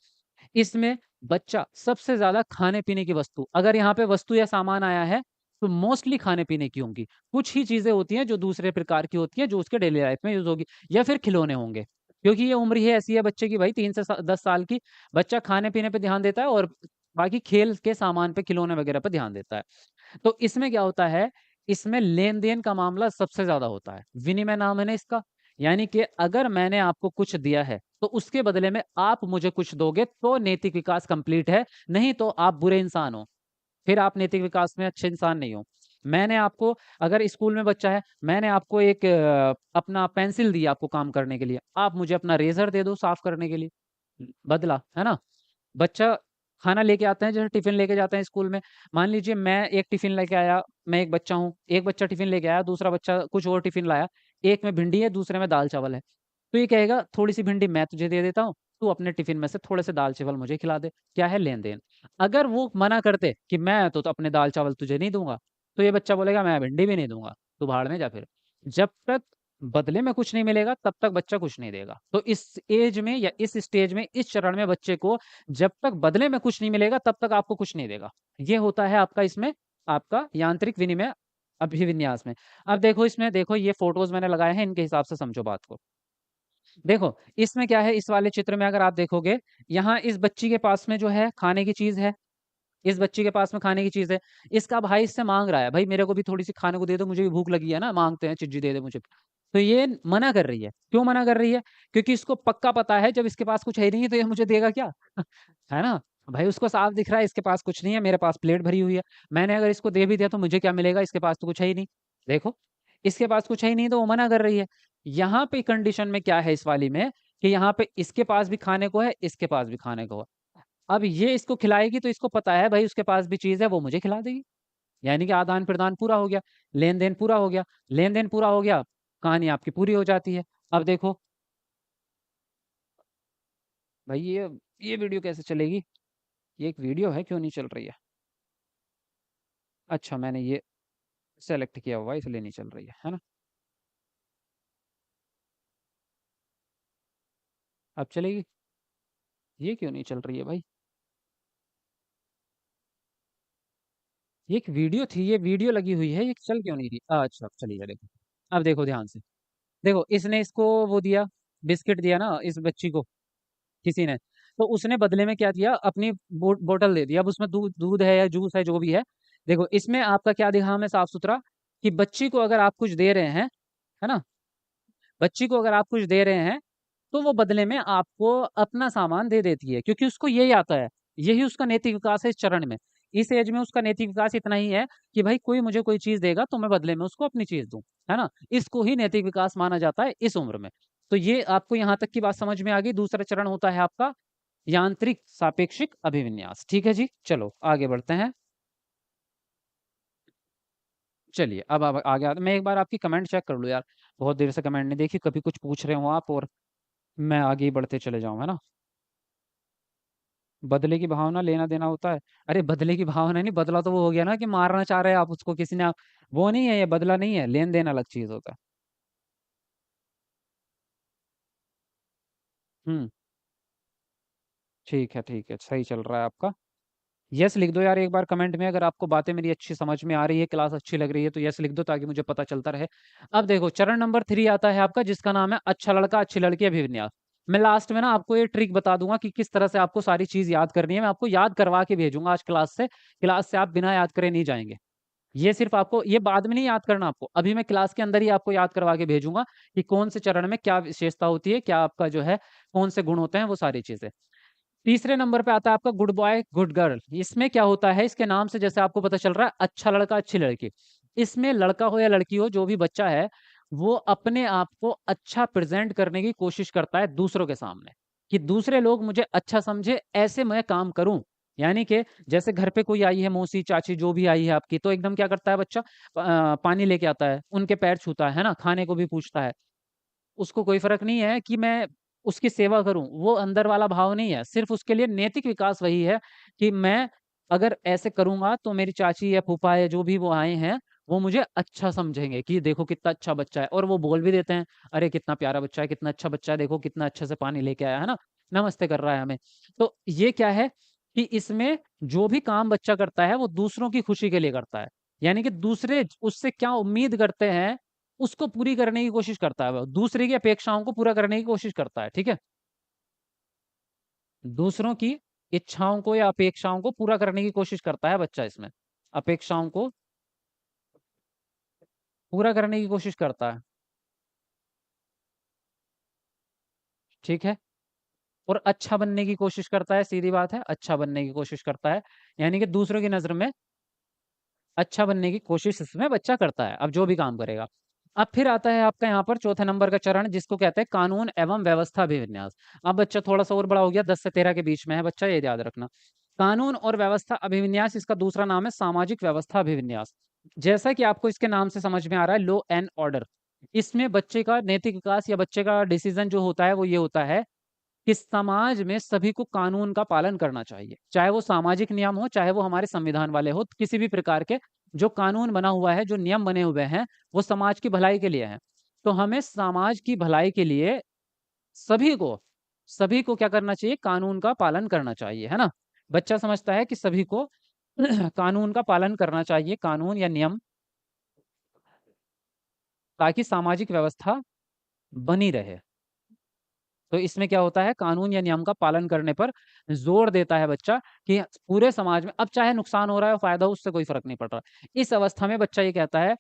Speaker 1: इसमें बच्चा सबसे ज्यादा खाने पीने की वस्तु, अगर यहाँ पे वस्तु या सामान आया है तो मोस्टली खाने पीने की होंगी। कुछ ही चीजें होती हैं जो दूसरे प्रकार की होती हैं जो उसके डेली लाइफ में यूज होगी, या फिर खिलौने होंगे। क्योंकि ये उम्र ही ऐसी है बच्चे की, भाई 3 से 10 साल की, बच्चा खाने पीने पे ध्यान देता है और बाकी खेल के सामान पे, खिलौने वगैरह पे ध्यान देता है। तो इसमें क्या होता है, इसमें लेन देन का मामला सबसे ज्यादा होता है। विनिमय नाम है ना इसका, यानी कि अगर मैंने आपको कुछ दिया है तो उसके बदले में आप मुझे कुछ दोगे तो नैतिक विकास कंप्लीट है, नहीं तो आप बुरे इंसान हो, फिर आप नैतिक विकास में अच्छे इंसान नहीं हो। मैंने आपको, अगर स्कूल में बच्चा है, मैंने आपको एक अपना पेंसिल दी आपको काम करने के लिए, आप मुझे अपना रेजर दे दो साफ करने के लिए, बदला, है ना। बच्चा खाना लेके आते हैं, जैसे टिफिन लेके जाते हैं स्कूल में। मान लीजिए मैं एक टिफिन लेके आया, मैं एक बच्चा हूँ, एक बच्चा टिफिन लेके आया, दूसरा बच्चा कुछ और टिफिन लाया, एक में भिंडी है, दूसरे में दाल चावल है। तो ये कहेगा थोड़ी सी भिंडी मैं तुझे दे देता हूँ, तू अपने टिफिन में से थोड़े से दाल चावल मुझे खिला दे। क्या है, लेन देन। अगर वो मना करते कि मैं तो अपने दाल चावल तुझे नहीं दूंगा, तो ये बच्चा बोलेगा मैं भिंडी भी नहीं दूंगा, तू भाड़ में जा फिर। जब तक बदले में कुछ नहीं मिलेगा तब तक बच्चा कुछ नहीं देगा। तो इस एज में या इस स्टेज में, इस चरण में बच्चे को जब तक बदले में कुछ नहीं मिलेगा तब तक आपको कुछ नहीं देगा। ये होता है आपका इसमें, आपका यांत्रिक विनिमय अभिविन्यास में। अब देखो इसमें, देखो ये फोटोज मैंने लगाए हैं, इनके हिसाब से समझो बात को। देखो इसमें क्या है, इस वाले चित्र में अगर आप देखोगे, यहाँ इस बच्ची के पास में जो है खाने की चीज है, इस बच्ची के पास में खाने की चीज है। इसका भाई इससे मांग रहा है, भाई मेरे को भी थोड़ी सी खाने को दे दो, मुझे भी भूख लगी है ना, मांगते हैं चिज्जी दे दे मुझे। तो ये मना कर रही है, क्यों मना कर रही है, क्योंकि इसको पक्का पता है जब इसके पास कुछ है ही नहीं तो ये मुझे देगा क्या है ना। भाई उसको साफ दिख रहा है इसके पास कुछ नहीं है, मेरे पास प्लेट भरी हुई है, मैंने अगर इसको दे भी दिया तो मुझे क्या मिलेगा, इसके पास तो कुछ है ही नहीं। देखो इसके पास कुछ है ही नहीं तो वो मना कर रही है। यहाँ पे कंडीशन में क्या है इस वाली में, कि यहाँ पे इसके पास भी खाने को है, इसके पास भी खाने को है। अब ये इसको खिलाएगी तो इसको पता है भाई उसके पास भी चीज है, वो मुझे खिला देगी, यानी कि आदान प्रदान पूरा हो गया, लेन देन पूरा हो गया। लेन देन पूरा हो गया, कहानी आपकी पूरी हो जाती है। अब देखो भाई ये वीडियो कैसे चलेगी, ये एक वीडियो है, क्यों नहीं चल रही है। अच्छा मैंने ये सेलेक्ट किया हुआ है, इसलिए नहीं चल रही है ना। अब चलेगी, ये क्यों नहीं चल रही है भाई। ये एक वीडियो थी, ये वीडियो लगी हुई है, ये चल क्यों नहीं रही। अच्छा अब चली है, देखो। अब देखो ध्यान से, देखो इसने इसको वो दिया, बिस्किट दिया ना इस बच्ची को, किसी ने। तो उसने बदले में क्या दिया, अपनी बोतल दे दी। अब उसमें दूध दूध है या जूस है जो भी है। देखो इसमें आपका क्या दिखा हमें साफ सुथरा, कि बच्ची को अगर आप कुछ दे रहे हैं, है ना, बच्ची को अगर आप कुछ दे रहे हैं तो वो बदले में आपको अपना सामान दे देती है, क्योंकि उसको यही आता है। यही उसका नैतिक विकास है इस चरण में। इस एज में उसका नैतिक विकास इतना ही है कि भाई कोई मुझे कोई चीज देगा तो मैं बदले में उसको अपनी चीज दूं, है ना। इसको ही नैतिक विकास माना जाता है इस उम्र में। तो ये आपको यहाँ तक की बात समझ में आ गई। दूसरा चरण होता है आपका यांत्रिक सापेक्षिक अभिविन्यास। ठीक है जी, चलो आगे बढ़ते हैं। चलिए अब आगे आते, मैं एक बार आपकी कमेंट चेक कर लूँ यार, बहुत देर से कमेंट नहीं देखी, कभी कुछ पूछ रहे हो आप और मैं आगे ही बढ़ते चले जाऊं, है ना। बदले की भावना लेना देना होता है। अरे बदले की भावना नहीं, बदला तो वो हो गया ना कि मारना चाह रहे हैं आप उसको किसी ने, आप वो नहीं है, ये बदला नहीं है, लेन देन अलग चीज होता है। हम्म, ठीक है ठीक है, सही चल रहा है आपका। यस लिख दो यार एक बार कमेंट में, अगर आपको बातें मेरी अच्छी समझ में आ रही है, क्लास अच्छी लग रही है, तो यस लिख दो ताकि मुझे पता चलता रहे। अब देखो चरण नंबर 3 आता है आपका, जिसका नाम है अच्छा लड़का अच्छी लड़की अभिविन्यास। मैं लास्ट में ना आपको ये ट्रिक बता दूंगा कि किस तरह से आपको सारी चीज याद करनी है। मैं आपको याद करवा के भेजूंगा आज क्लास से आप बिना याद करे नहीं जाएंगे। ये सिर्फ आपको, ये बाद में नहीं याद करना आपको, अभी मैं क्लास के अंदर ही आपको याद करवा के भेजूंगा कि कौन से चरण में क्या विशेषता होती है, क्या आपका जो है कौन से गुण होते हैं, वो सारी चीजें। तीसरे नंबर पे आता है आपका गुड बॉय गुड गर्ल। इसमें क्या होता है, इसके नाम से जैसे आपको पता चल रहा है अच्छा लड़का अच्छी लड़की, इसमें लड़का हो या लड़की हो, जो भी बच्चा है वो अपने आप को अच्छा प्रेजेंट करने की कोशिश करता है दूसरों के सामने, कि दूसरे लोग मुझे अच्छा समझे, ऐसे मैं काम करूं। यानी कि जैसे घर पे कोई आई है, मौसी चाची जो भी आई है आपकी, तो एकदम क्या करता है बच्चा, पानी लेके आता है, उनके पैर छूता है ना, खाने को भी पूछता है। उसको कोई फर्क नहीं है कि मैं उसकी सेवा करूं, वो अंदर वाला भाव नहीं है, सिर्फ उसके लिए नैतिक विकास वही है कि मैं अगर ऐसे करूंगा तो मेरी चाची या फूफा या जो भी वो आए हैं वो मुझे अच्छा समझेंगे, कि देखो कितना अच्छा बच्चा है, और वो बोल भी देते हैं, अरे कितना प्यारा बच्चा है, कितना अच्छा बच्चा है, देखो कितना अच्छे से पानी लेके आया है ना, नमस्ते कर रहा है हमें। तो ये क्या है कि इसमें जो भी काम बच्चा करता है वो दूसरों की खुशी के लिए करता है, यानी कि दूसरे उससे क्या उम्मीद करते हैं उसको पूरी करने की कोशिश करता है, वो दूसरे की अपेक्षाओं को पूरा करने की कोशिश करता है, ठीक है। दूसरों की इच्छाओं को या अपेक्षाओं को पूरा करने की कोशिश करता है बच्चा इसमें, अपेक्षाओं को पूरा करने की कोशिश करता है, ठीक है। और अच्छा बनने की कोशिश करता है, सीधी बात है, अच्छा बनने की कोशिश करता है, यानी कि दूसरों की नजर में अच्छा बनने की कोशिश इसमें बच्चा करता है, अब जो भी काम करेगा। अब फिर आता है आपका यहाँ पर चौथे नंबर का चरण, जिसको कहते हैं कानून एवं व्यवस्था अभिविन्यास। अब बच्चा थोड़ा सा और बड़ा हो गया, 10 से 13 के बीच में है बच्चा, ये याद रखना। कानून और व्यवस्था अभिविन्यास, इसका दूसरा नाम है सामाजिक व्यवस्था अभिविन्यास। जैसा कि आपको इसके नाम से समझ में आ रहा है, लॉ एंड ऑर्डर। इसमें बच्चे का नैतिक विकास या बच्चे का डिसीजन जो होता है वो ये होता है कि समाज में सभी को कानून का पालन करना चाहिए, चाहे वो सामाजिक नियम हो, चाहे वो हमारे संविधान वाले हो, किसी भी प्रकार के जो कानून बना हुआ है, जो नियम बने हुए हैं, वो समाज की भलाई के लिए हैं। तो हमें समाज की भलाई के लिए सभी को सभी को क्या करना चाहिए, कानून का पालन करना चाहिए, है ना। बच्चा समझता है कि सभी को कानून का पालन करना चाहिए, कानून या नियम, ताकि सामाजिक व्यवस्था बनी रहे। तो इसमें क्या होता है, कानून या नियम का पालन करने पर जोर देता है बच्चा कि पूरे समाज में, अब चाहे नुकसान हो रहा है फायदा हो, उससे कोई फर्क नहीं पड़ रहा। इस अवस्था में बच्चा ये कहता है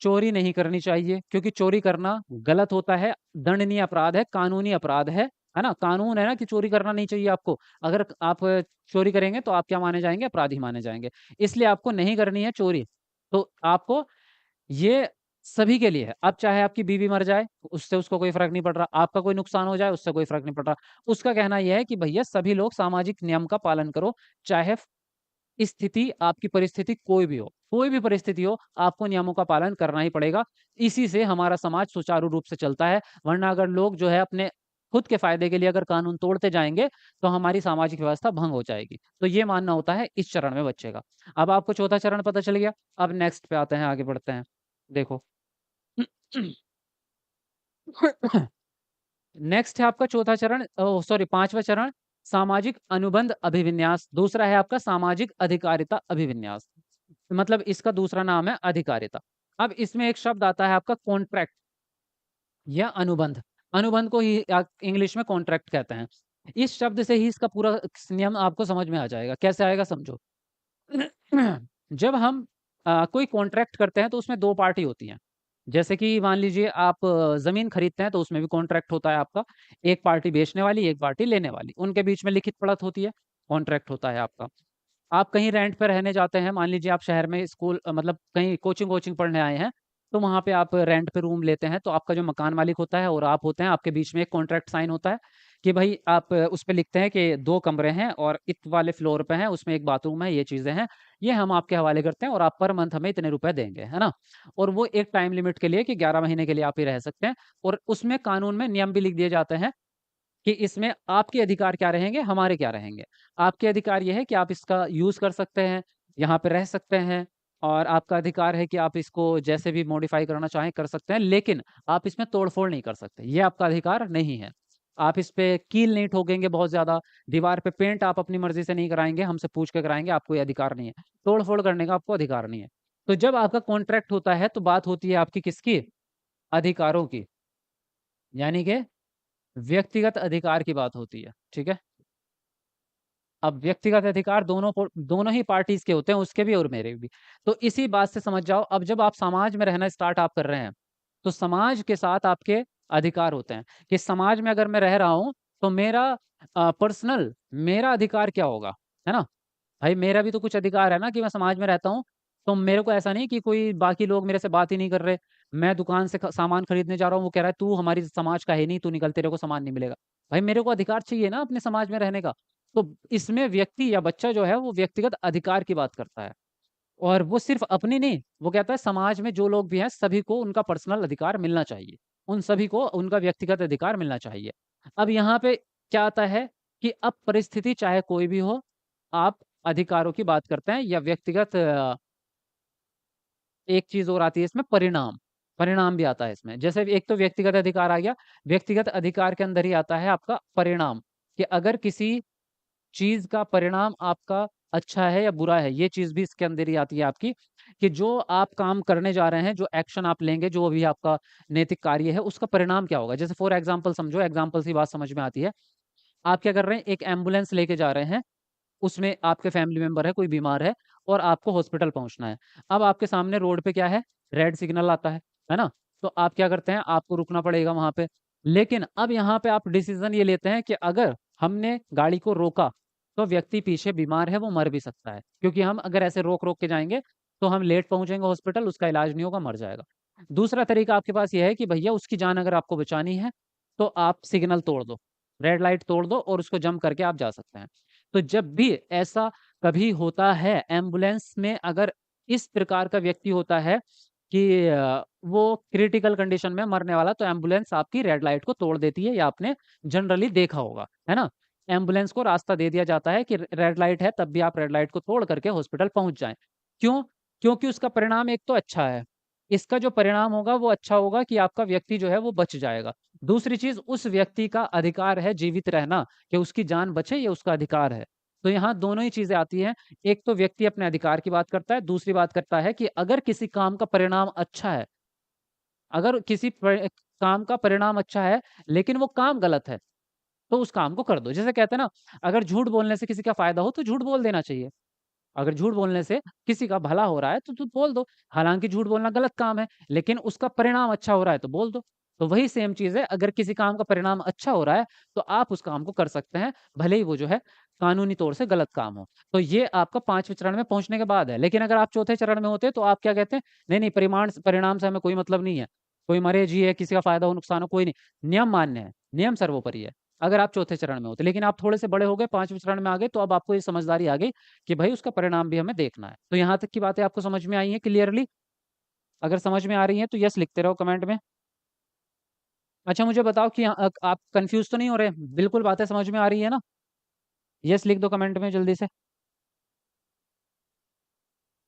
Speaker 1: चोरी नहीं करनी चाहिए, क्योंकि चोरी करना गलत होता है, दंडनीय अपराध है, कानूनी अपराध है ना, कानून है ना कि चोरी करना नहीं चाहिए आपको। अगर आप चोरी करेंगे तो आप क्या माने जाएंगे, अपराधी माने जाएंगे। इसलिए आपको नहीं करनी है चोरी। तो आपको ये सभी के लिए है। अब चाहे आपकी बीवी मर जाए, उससे उसको कोई फर्क नहीं पड़ रहा, आपका कोई नुकसान हो जाए, उससे कोई फर्क नहीं पड़ रहा। उसका कहना यह है कि भैया सभी लोग सामाजिक नियम का पालन करो, चाहे स्थिति आपकी परिस्थिति कोई भी हो, कोई भी परिस्थिति हो, आपको नियमों का पालन करना ही पड़ेगा। इसी से हमारा समाज सुचारू रूप से चलता है। वरना अगर लोग जो है अपने खुद के फायदे के लिए अगर कानून तोड़ते जाएंगे तो हमारी सामाजिक व्यवस्था भंग हो जाएगी। तो ये मानना होता है इस चरण में बच्चे का। अब आपको चौथा चरण पता चल गया। अब नेक्स्ट पे आते हैं, आगे बढ़ते हैं। देखो नेक्स्ट है आपका चौथा चरण, सॉरी पांचवा चरण, सामाजिक अनुबंध अभिविन्यास। दूसरा है आपका सामाजिक अधिकारिता अभिविन्यास, मतलब इसका दूसरा नाम है अधिकारिता। अब इसमें एक शब्द आता है आपका कॉन्ट्रैक्ट या अनुबंध। अनुबंध को ही इंग्लिश में कॉन्ट्रैक्ट कहते हैं। इस शब्द से ही इसका पूरा नियम आपको समझ में आ जाएगा। कैसे आएगा समझो। जब हम कोई कॉन्ट्रैक्ट करते हैं तो उसमें दो पार्टी होती हैं। जैसे कि मान लीजिए आप जमीन खरीदते हैं तो उसमें भी कॉन्ट्रैक्ट होता है आपका। एक पार्टी बेचने वाली, एक पार्टी लेने वाली, उनके बीच में लिखित पढ़त होती है, कॉन्ट्रैक्ट होता है आपका। आप कहीं रेंट पे रहने जाते हैं, मान लीजिए आप शहर में स्कूल मतलब कहीं कोचिंग कोचिंग पढ़ने आए हैं, तो वहाँ पे आप रेंट पे रूम लेते हैं, तो आपका जो मकान मालिक होता है और आप होते हैं, आपके बीच में एक कॉन्ट्रैक्ट साइन होता है कि भाई आप उस पे लिखते हैं कि 2 कमरे हैं और इत वाले फ्लोर पे हैं, उसमें एक बाथरूम है, ये चीज़ें हैं, ये हम आपके हवाले करते हैं और आप पर मंथ हमें इतने रुपए देंगे, है ना? और वो एक टाइम लिमिट के लिए कि 11 महीने के लिए आप ही रह सकते हैं। और उसमें कानून में नियम भी लिख दिए जाते हैं कि इसमें आपके अधिकार क्या रहेंगे, हमारे क्या रहेंगे। आपके अधिकार ये है कि आप इसका यूज़ कर सकते हैं, यहाँ पे रह सकते हैं, और आपका अधिकार है कि आप इसको जैसे भी मॉडिफ़ाई करना चाहें कर सकते हैं, लेकिन आप इसमें तोड़-फोड़ नहीं कर सकते। ये आपका अधिकार नहीं है। आप इस पे कील नहीं ठोकेंगे बहुत ज्यादा, दीवार पे पेंट आप अपनी मर्जी से नहीं कराएंगे, हमसे पूछ के कराएंगे, आपको ये अधिकार नहीं है। तोड़ फोड़ करने का आपको अधिकार नहीं है। तो जब आपका कॉन्ट्रैक्ट होता है तो बात होती है आपकी किसकी? अधिकारों की, यानी कि व्यक्तिगत अधिकार की बात होती है। ठीक है। अब व्यक्तिगत अधिकार दोनों ही पार्टीज के होते हैं, उसके भी और मेरे भी। तो इसी बात से समझ जाओ, अब जब आप समाज में रहना स्टार्ट आप कर रहे हैं, तो समाज के साथ आपके अधिकार होते हैं कि समाज में अगर मैं रह रहा हूं तो मेरा पर्सनल मेरा अधिकार क्या होगा, है ना? भाई मेरा भी तो कुछ अधिकार है ना कि मैं समाज में रहता हूँ। तो मेरे को ऐसा नहीं कि कोई बाकी लोग मेरे से बात ही नहीं कर रहे। मैं दुकान से सामान खरीदने जा रहा हूँ, वो कह रहा है तू हमारी समाज का है नहीं, तू निकल, तेरे को सामान नहीं मिलेगा। भाई मेरे को अधिकार चाहिए ना अपने समाज में रहने का। तो इसमें व्यक्ति या बच्चा जो है वो व्यक्तिगत अधिकार की बात करता है। और वो सिर्फ अपनी नहीं, वो कहता है समाज में जो लोग भी हैं सभी को उनका पर्सनल अधिकार मिलना चाहिए, उन सभी को उनका व्यक्तिगत अधिकार मिलना चाहिए। अब यहाँ पे क्या आता है कि अब परिस्थिति चाहे कोई भी हो, आप अधिकारों की बात करते हैं या व्यक्तिगत एक चीज और आती है इसमें, परिणाम। परिणाम भी आता है इसमें। जैसे एक तो व्यक्तिगत अधिकार आ गया, व्यक्तिगत अधिकार के अंदर ही आता है आपका परिणाम, कि अगर किसी चीज का परिणाम आपका अच्छा है या बुरा है, ये चीज भी इसके अंदर ही आती है आपकी, कि जो आप काम करने जा रहे हैं, जो एक्शन आप लेंगे, जो भी आपका नैतिक कार्य है, उसका परिणाम क्या होगा। जैसे फॉर एग्जाम्पल समझो, एग्जाम्पल से बात समझ में आती है। आप क्या कर रहे हैं, एक एम्बुलेंस लेके जा रहे हैं, उसमें आपके फैमिली मेंबर है, कोई बीमार है, और आपको हॉस्पिटल पहुंचना है। अब आपके सामने रोड पे क्या है, रेड सिग्नल आता है ना? तो आप क्या करते हैं, आपको रुकना पड़ेगा वहां पे। लेकिन अब यहाँ पे आप डिसीजन ये लेते हैं कि अगर हमने गाड़ी को रोका तो व्यक्ति पीछे बीमार है, वो मर भी सकता है, क्योंकि हम अगर ऐसे रोक रोक के जाएंगे तो हम लेट पहुंचेंगे हॉस्पिटल, उसका इलाज नहीं होगा, मर जाएगा। दूसरा तरीका आपके पास यह है कि भैया उसकी जान अगर आपको बचानी है तो आप सिग्नल तोड़ दो, रेड लाइट तोड़ दो, और उसको जंप करके आप जा सकते हैं। तो जब भी ऐसा कभी होता है एम्बुलेंस में, अगर इस प्रकार का व्यक्ति होता है कि वो क्रिटिकल कंडीशन में मरने वाला, तो एम्बुलेंस आपकी रेड लाइट को तोड़ देती है, या आपने जनरली देखा होगा, है ना? एम्बुलेंस को रास्ता दे दिया जाता है कि रेड लाइट है, तब भी आप रेड लाइट को तोड़ करके हॉस्पिटल पहुंच जाएं। क्यों? क्योंकि उसका परिणाम एक तो अच्छा है, इसका जो परिणाम होगा वो अच्छा होगा कि आपका व्यक्ति जो है वो बच जाएगा। दूसरी चीज, उस व्यक्ति का अधिकार है जीवित रहना, कि उसकी जान बचे, ये उसका अधिकार है। तो यहाँ दोनों ही चीजें आती हैं। एक तो व्यक्ति अपने अधिकार की बात करता है, दूसरी बात करता है कि अगर किसी काम का परिणाम अच्छा है, अगर काम का परिणाम अच्छा है लेकिन वो काम गलत है, तो उस काम को कर दो। जैसे कहते हैं ना, अगर झूठ बोलने से किसी का फायदा हो तो झूठ बोल देना चाहिए। अगर झूठ बोलने से किसी का भला हो रहा है तो बोल दो। हालांकि झूठ बोलना गलत काम है, लेकिन उसका परिणाम अच्छा हो रहा है तो बोल दो। तो वही सेम चीज है, अगर किसी काम का परिणाम अच्छा हो रहा है तो आप उस काम को कर सकते हैं, भले ही वो जो है कानूनी तौर से गलत काम हो। तो ये आपका पांचवें चरण में पहुंचने के बाद है। लेकिन अगर आप चौथे चरण में होते तो आप क्या कहते हैं, नहीं नहीं, परिमाण परिणाम से हमें कोई मतलब नहीं है, कोई मरे जिए, किसी का फायदा हो नुकसान हो, कोई नहीं, नियम मान्य है, नियम सर्वोपरि है। अगर आप चौथे चरण में होते, लेकिन आप थोड़े से बड़े हो गए, पांचवें चरण में आ गए, तो अब आपको ये समझदारी आ गई कि भाई उसका परिणाम भी हमें देखना है। तो यहाँ तक की बातें आपको समझ में आई हैं क्लियरली? अगर समझ में आ रही हैं तो यस लिखते रहो कमेंट में। अच्छा मुझे बताओ कि आप कंफ्यूज तो नहीं हो रहे, बिल्कुल बातें समझ में आ रही है ना? यस लिख दो कमेंट में जल्दी से।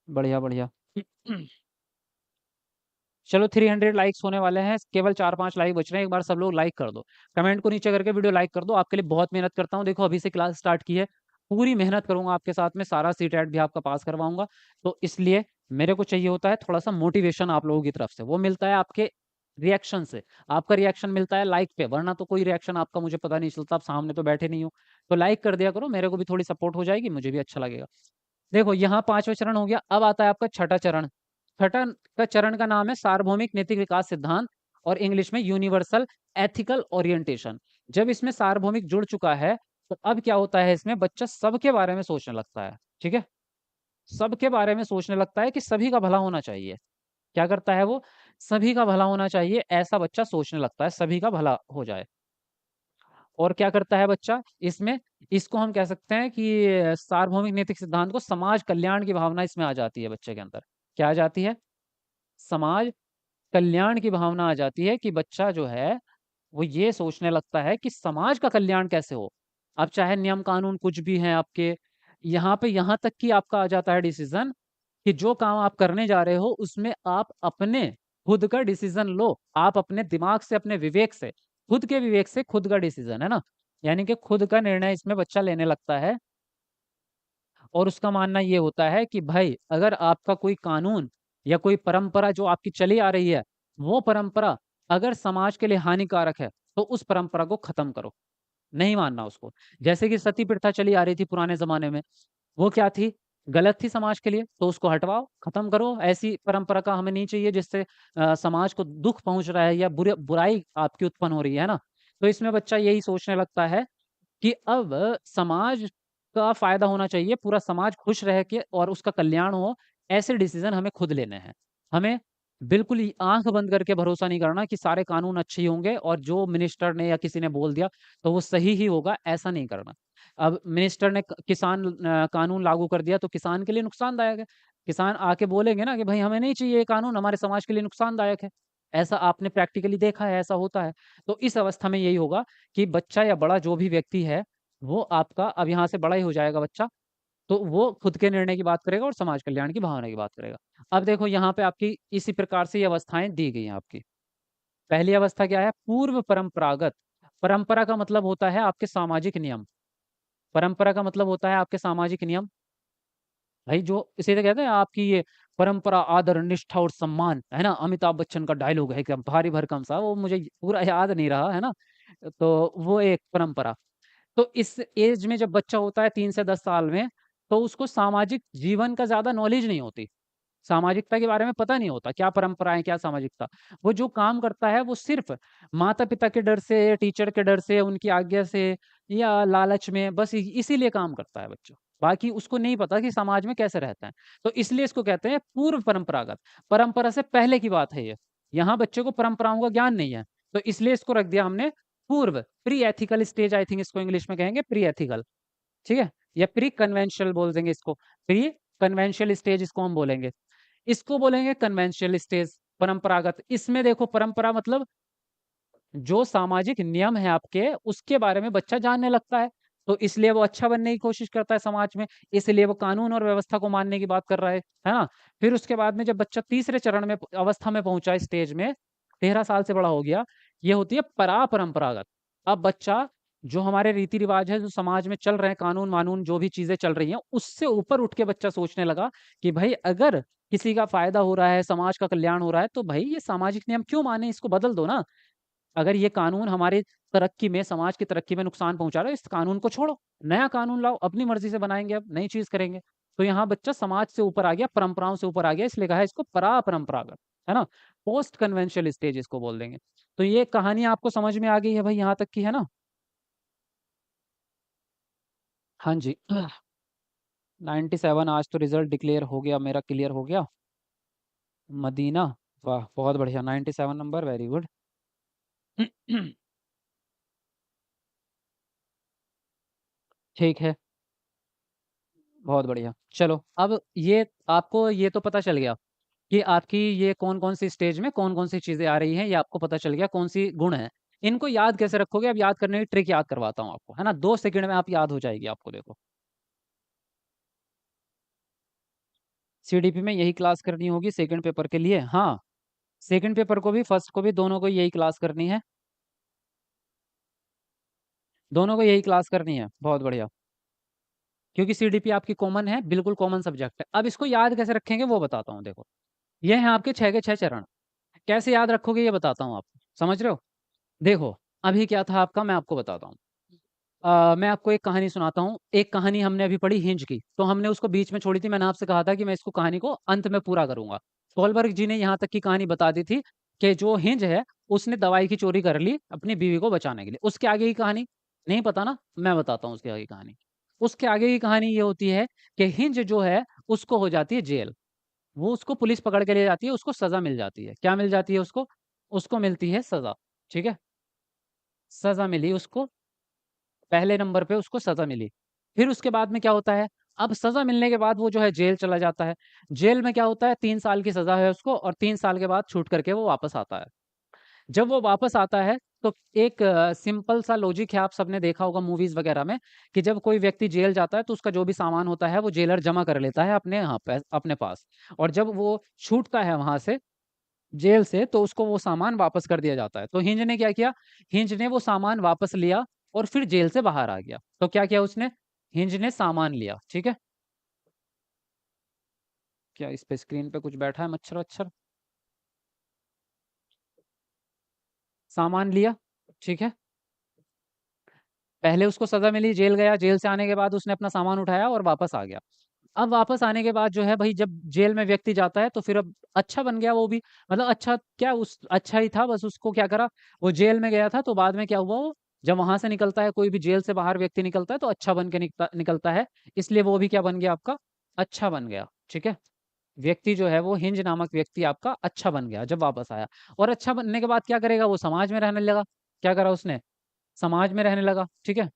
Speaker 1: बढ़िया बढ़िया। चलो 300 लाइक्स होने वाले हैं, केवल 4-5 लाइक बच रहे हैं, एक बार सब लोग लाइक कर दो। कमेंट को नीचे करके वीडियो लाइक कर दो, आपके लिए बहुत मेहनत करता हूँ। देखो अभी से क्लास स्टार्ट की है, पूरी मेहनत करूंगा आपके साथ में, सारा सीटेट भी आपका पास करवाऊंगा। तो इसलिए मेरे को चाहिए होता है थोड़ा सा मोटिवेशन आप लोगों की तरफ से, वो मिलता है आपके रिएक्शन से। आपका रिएक्शन मिलता है लाइक पे, वरना तो कोई रिएक्शन आपका मुझे पता नहीं चलता, आप सामने तो बैठे नहीं हो। तो लाइक कर दिया करो, मेरे को भी थोड़ी सपोर्ट हो जाएगी, मुझे भी अच्छा लगेगा। देखो यहाँ पांचवा चरण हो गया, अब आता है आपका छठा चरण। छठा का चरण का नाम है सार्वभौमिक नैतिक विकास सिद्धांत, और इंग्लिश में यूनिवर्सल एथिकल ओरिएंटेशन। जब इसमें सार्वभौमिक जुड़ चुका है तो अब क्या होता है, इसमें बच्चा सबके बारे में सोचने लगता है। ठीक है, सबके बारे में सोचने लगता है कि सभी का भला होना चाहिए। क्या करता है वो, सभी का भला होना चाहिए, ऐसा बच्चा सोचने लगता है, सभी का भला हो जाए। और क्या करता है बच्चा इसमें, इसको हम कह सकते हैं कि सार्वभौमिक नैतिक सिद्धांत को, समाज कल्याण की भावना इसमें आ जाती है बच्चे के अंदर। क्या आ जाती है, समाज कल्याण की भावना आ जाती है, कि बच्चा जो है वो ये सोचने लगता है कि समाज का कल्याण कैसे हो। अब चाहे नियम कानून कुछ भी हैं आपके, यहाँ पे यहाँ तक कि आपका आ जाता है डिसीजन, कि जो काम आप करने जा रहे हो उसमें आप अपने खुद का डिसीजन लो, आप अपने दिमाग से, अपने विवेक से। खुद के विवेक से खुद का डिसीजन है ना, यानी कि खुद का निर्णय इसमें बच्चा लेने लगता है। और उसका मानना ये होता है कि भाई अगर आपका कोई कानून या कोई परंपरा जो आपकी चली आ रही है, वो परंपरा अगर समाज के लिए हानिकारक है, तो उस परंपरा को खत्म करो, नहीं मानना उसको। जैसे कि सती प्रथा चली आ रही थी पुराने ज़माने में, वो क्या थी? गलत थी समाज के लिए, तो उसको हटवाओ, खत्म करो। ऐसी परंपरा का हमें नहीं चाहिए जिससे समाज को दुःख पहुँच रहा है या बुराई आपकी उत्पन्न हो रही है ना? तो इसमें बच्चा यही सोचने लगता है कि अब समाज का फ़ायदा होना चाहिए, पूरा समाज खुश रह के और उसका कल्याण हो, ऐसे डिसीज़न हमें खुद लेने हैं। हमें बिल्कुल ही आँख बंद करके भरोसा नहीं करना कि सारे कानून अच्छे ही होंगे और जो मिनिस्टर ने या किसी ने बोल दिया, तो वो सही ही होगा, ऐसा नहीं करना। अब मिनिस्टर ने कानून लागू कर दिया, तो किसान के लिए नुकसानदायक है। किसान आके बोलेंगे ना कि भई हमें नहीं चाहिए ये कानून, हमारे समाज के लिए नुकसानदायक है। ऐसा आपने प्रैक्टिकली देखा है, ऐसा होता है। तो इस अवस्था में यही होगा कि बच्चा या बड़ा जो भी व्यक्ति है, वो आपका अब यहाँ से बड़ा ही हो जाएगा बच्चा, तो वो खुद के निर्णय की बात करेगा और समाज कल्याण की भावना की बात करेगा। अब देखो यहाँ पे आपकी इसी प्रकार से ये अवस्थाएँ दी गई हैं आपकी। पहली अवस्था क्या है? पूर्व परंपरागत। परंपरा का मतलब होता है आपके सामाजिक नियम। परंपरा का मतलब होता है आपके सामाजिक नियम। भाई जो इसे तो कहते हैं आपकी ये परंपरा, आदर, निष्ठा और सम्मान, है ना? अमिताभ बच्चन का डायलॉग है क्या भारी भरकम सा, वो मुझे पूरा याद नहीं रहा, है ना? तो वो एक परंपरा। तो इस एज में जब बच्चा होता है 3 से 10 साल में, तो उसको सामाजिक जीवन का ज़्यादा नॉलेज नहीं होती। सामाजिकता के बारे में पता नहीं होता, क्या परंपराएँ, क्या सामाजिकता। वो जो काम करता है वो सिर्फ़ माता-पिता के डर से, टीचर के डर से, उनकी आज्ञा से या लालच में बस इसीलिए काम करता है बच्चा। बाकी उसको नहीं पता कि समाज में कैसे रहते हैं। तो इसलिए इसको कहते हैं पूर्व परंपरागत। परंपरा से पहले की बात है ये। यहाँ बच्चे को परंपराओं का ज्ञान नहीं है। तो इसलिए इसको रख दिया हमने पूर्व, pre ethical stage I think इसको इंग्लिश में कहेंगे प्री एथिकल, ठीक है? या प्री कन्वेंशनल बोल देंगे इसको। प्री कन्वेंशनल स्टेज इसको हम बोलेंगे। इसको बोलेंगे कन्वेंशनल स्टेज, परंपरागत। इसमें देखो परंपरा मतलब जो सामाजिक नियम है आपके, उसके बारे में बच्चा जानने लगता है। तो इसलिए वो अच्छा बनने की कोशिश करता है समाज में, इसलिए वो कानून और व्यवस्था को मानने की बात कर रहा है ना? फिर उसके बाद में जब बच्चा तीसरे चरण में अवस्था में पहुँचा स्टेज में, 13 साल से बड़ा हो गया, ये होती है परापरंपरागत। अब बच्चा जो हमारे रीति-रिवाज है, जो समाज में चल रहे हैं, कानून-वानून जो भी चीज़ें चल रही हैं, उससे ऊपर उठ के बच्चा सोचने लगा कि भई अगर किसी का फ़ायदा हो रहा है, समाज का कल्याण हो रहा है, तो भई ये सामाजिक नियम क्यों माने, इसको बदल दो ना। अगर ये कानून हमारे तरक्की में, समाज की तरक्की में नुकसान पहुँचा रहा है, इस कानून को छोड़ो, नया कानून लाओ, अपनी मर्ज़ी से बनाएँगे अब, नई चीज़ करेंगे। तो यहाँ बच्चा समाज से ऊपर आ गया, परंपराओं से ऊपर आ गया, इसलिए कहा है इसको परापरंपरागत, है ना? पोस्ट कन्वेंशनल स्टेज इसको बोल देंगे। तो ये कहानी आपको समझ में आ गई है भई यहाँ तक की, है ना? हाँ जी। 97 आज तो रिज़ल्ट डिक्लेयर हो गया, मेरा क्लियर हो गया। मदीना, वाह! बहुत बढ़िया 97 नंबर, वेरी गुड। ठीक है। बहुत बढ़िया। चलो, अब ये आपको ये तो पता चल गया कि आपकी ये कौन-कौन सी स्टेज में कौन-कौन सी चीज़ें आ रही हैं, ये आपको पता चल गया कौन-सी गुण है। इनको याद कैसे रखोगे? अब याद करने की ट्रिक याद करवाता हूँ आपको, है ना? 2 सेकंड में आप याद हो जाएगी आपको देखो। सीडीपी में यही क्लास करनी होगी सेकंड पेपर के लिए। हाँ, सेकंड पेपर को भी, फर्स्ट को भी, दोनों को यही क्लास करनी है। दोनों को यही क्लास करनी है। बहुत बढ़िया। क्योंकि सीडीपी आपकी कॉमन है, बिल्कुल कॉमन सब्जेक्ट है। अब इसको याद कैसे रखेंगे वो बताता हूँ देखो। ये हैं आपके 6 के 6 चरण। कैसे याद रखोगे ये बताता हूँ आपको, समझ रहे हो? देखो, अभी क्या था आपका मैं आपको बताता हूँ। मैं आपको एक कहानी सुनाता हूँ। एक कहानी हमने अभी पढ़ी हिंज की, तो हमने उसको बीच में छोड़ी थी। मैंने आपसे कहा था कि मैं इसको कहानी को अंत में पूरा करूँगा। सोलबर्ग जी ने यहाँ तक की कहानी बता दी थी कि जो हिंज है, उसने दवाई की चोरी कर ली अपनी बीवी को बचाने के लिए। उसके आगे की कहानी नहीं पता ना? मैं बताता हूँ उसके आगे की कहानी। उसके आगे की कहानी ये होती है कि हिंज जो है, उसको हो जाती है जेल। वो उसको पुलिस पकड़ के ले जाती है, उसको सज़ा मिल जाती है। क्या मिल जाती है उसको? उसको मिलती है सज़ा, ठीक है? सज़ा मिली उसको, पहले नंबर पे उसको सज़ा मिली। फिर उसके बाद में क्या होता है, अब सज़ा मिलने के बाद वो जो है जेल चला जाता है। जेल में क्या होता है 3 साल की सज़ा है उसको और 3 साल के बाद छूट करके वो वापस आता है। जब वो वापस आता है तो एक सिंपल सा लॉजिक है, आप सबने देखा होगा मूवीज़ वग़ैरह में कि जब कोई व्यक्ति जेल जाता है तो उसका जो भी सामान होता है वो जेलर जमा कर लेता है अपने यहाँ पे अपने पास और जब वो छूटता है वहाँ से जेल से, तो उसको वो सामान वापस कर दिया जाता है। तो हिंज ने क्या किया, हिंज ने वो सामान वापस लिया और फिर जेल से बाहर आ गया। तो क्या किया उसने, हिंज ने सामान लिया, ठीक है। क्या इस पे स्क्रीन पे कुछ बैठा है मच्छर वच्छर? सामान लिया, ठीक है। पहले उसको सजा मिली, जेल गया, जेल से आने के बाद उसने अपना सामान उठाया और वापस आ गया। अब वापस आने के बाद जो है भाई, जब जेल में व्यक्ति जाता है तो फिर अब अच्छा बन गया वो भी। मतलब अच्छा क्या, उस अच्छा ही था, बस उसको क्या करा, वो जेल में गया था तो बाद में क्या हुआ, वो जब वहां से निकलता है, कोई भी जेल से बाहर व्यक्ति निकलता है तो अच्छा बन के निकलता है। इसलिए वो भी क्या बन गया आपका, अच्छा बन गया, ठीक है। व्यक्ति जो है वो हिंज नामक व्यक्ति आपका अच्छा बन गया जब वापस आया। और अच्छा बनने के बाद क्या करेगा, वो समाज में रहने लगा। क्या करा उसने, समाज में रहने लगा, ठीक है।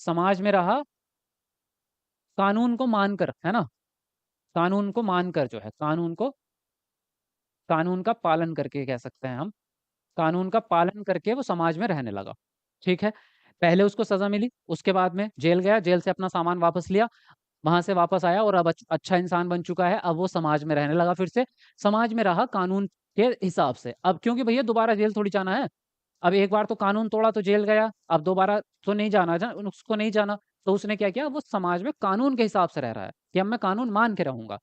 Speaker 1: समाज में रहा, कानून को मानकर, है ना। कानून को मानकर जो है, कानून का पालन करके कह सकते हैं हम। कानून का पालन करके वो समाज में रहने लगा, ठीक है। पहले उसको सजा मिली, उसके बाद में जेल गया, जेल से अपना सामान वापस लिया, वहां से वापस आया और अब अच्छा इंसान बन चुका है। अब वो समाज में रहने लगा फिर से, समाज में रहा कानून के हिसाब से। अब क्योंकि भैया दोबारा जेल थोड़ी जाना है, अब एक बार तो कानून तोड़ा तो जेल गया, अब दोबारा तो नहीं जाना, उसको नहीं जाना। तो उसने क्या किया, वो समाज में कानून के हिसाब से रह रहा है कि अब मैं कानून मान के रहूंगा।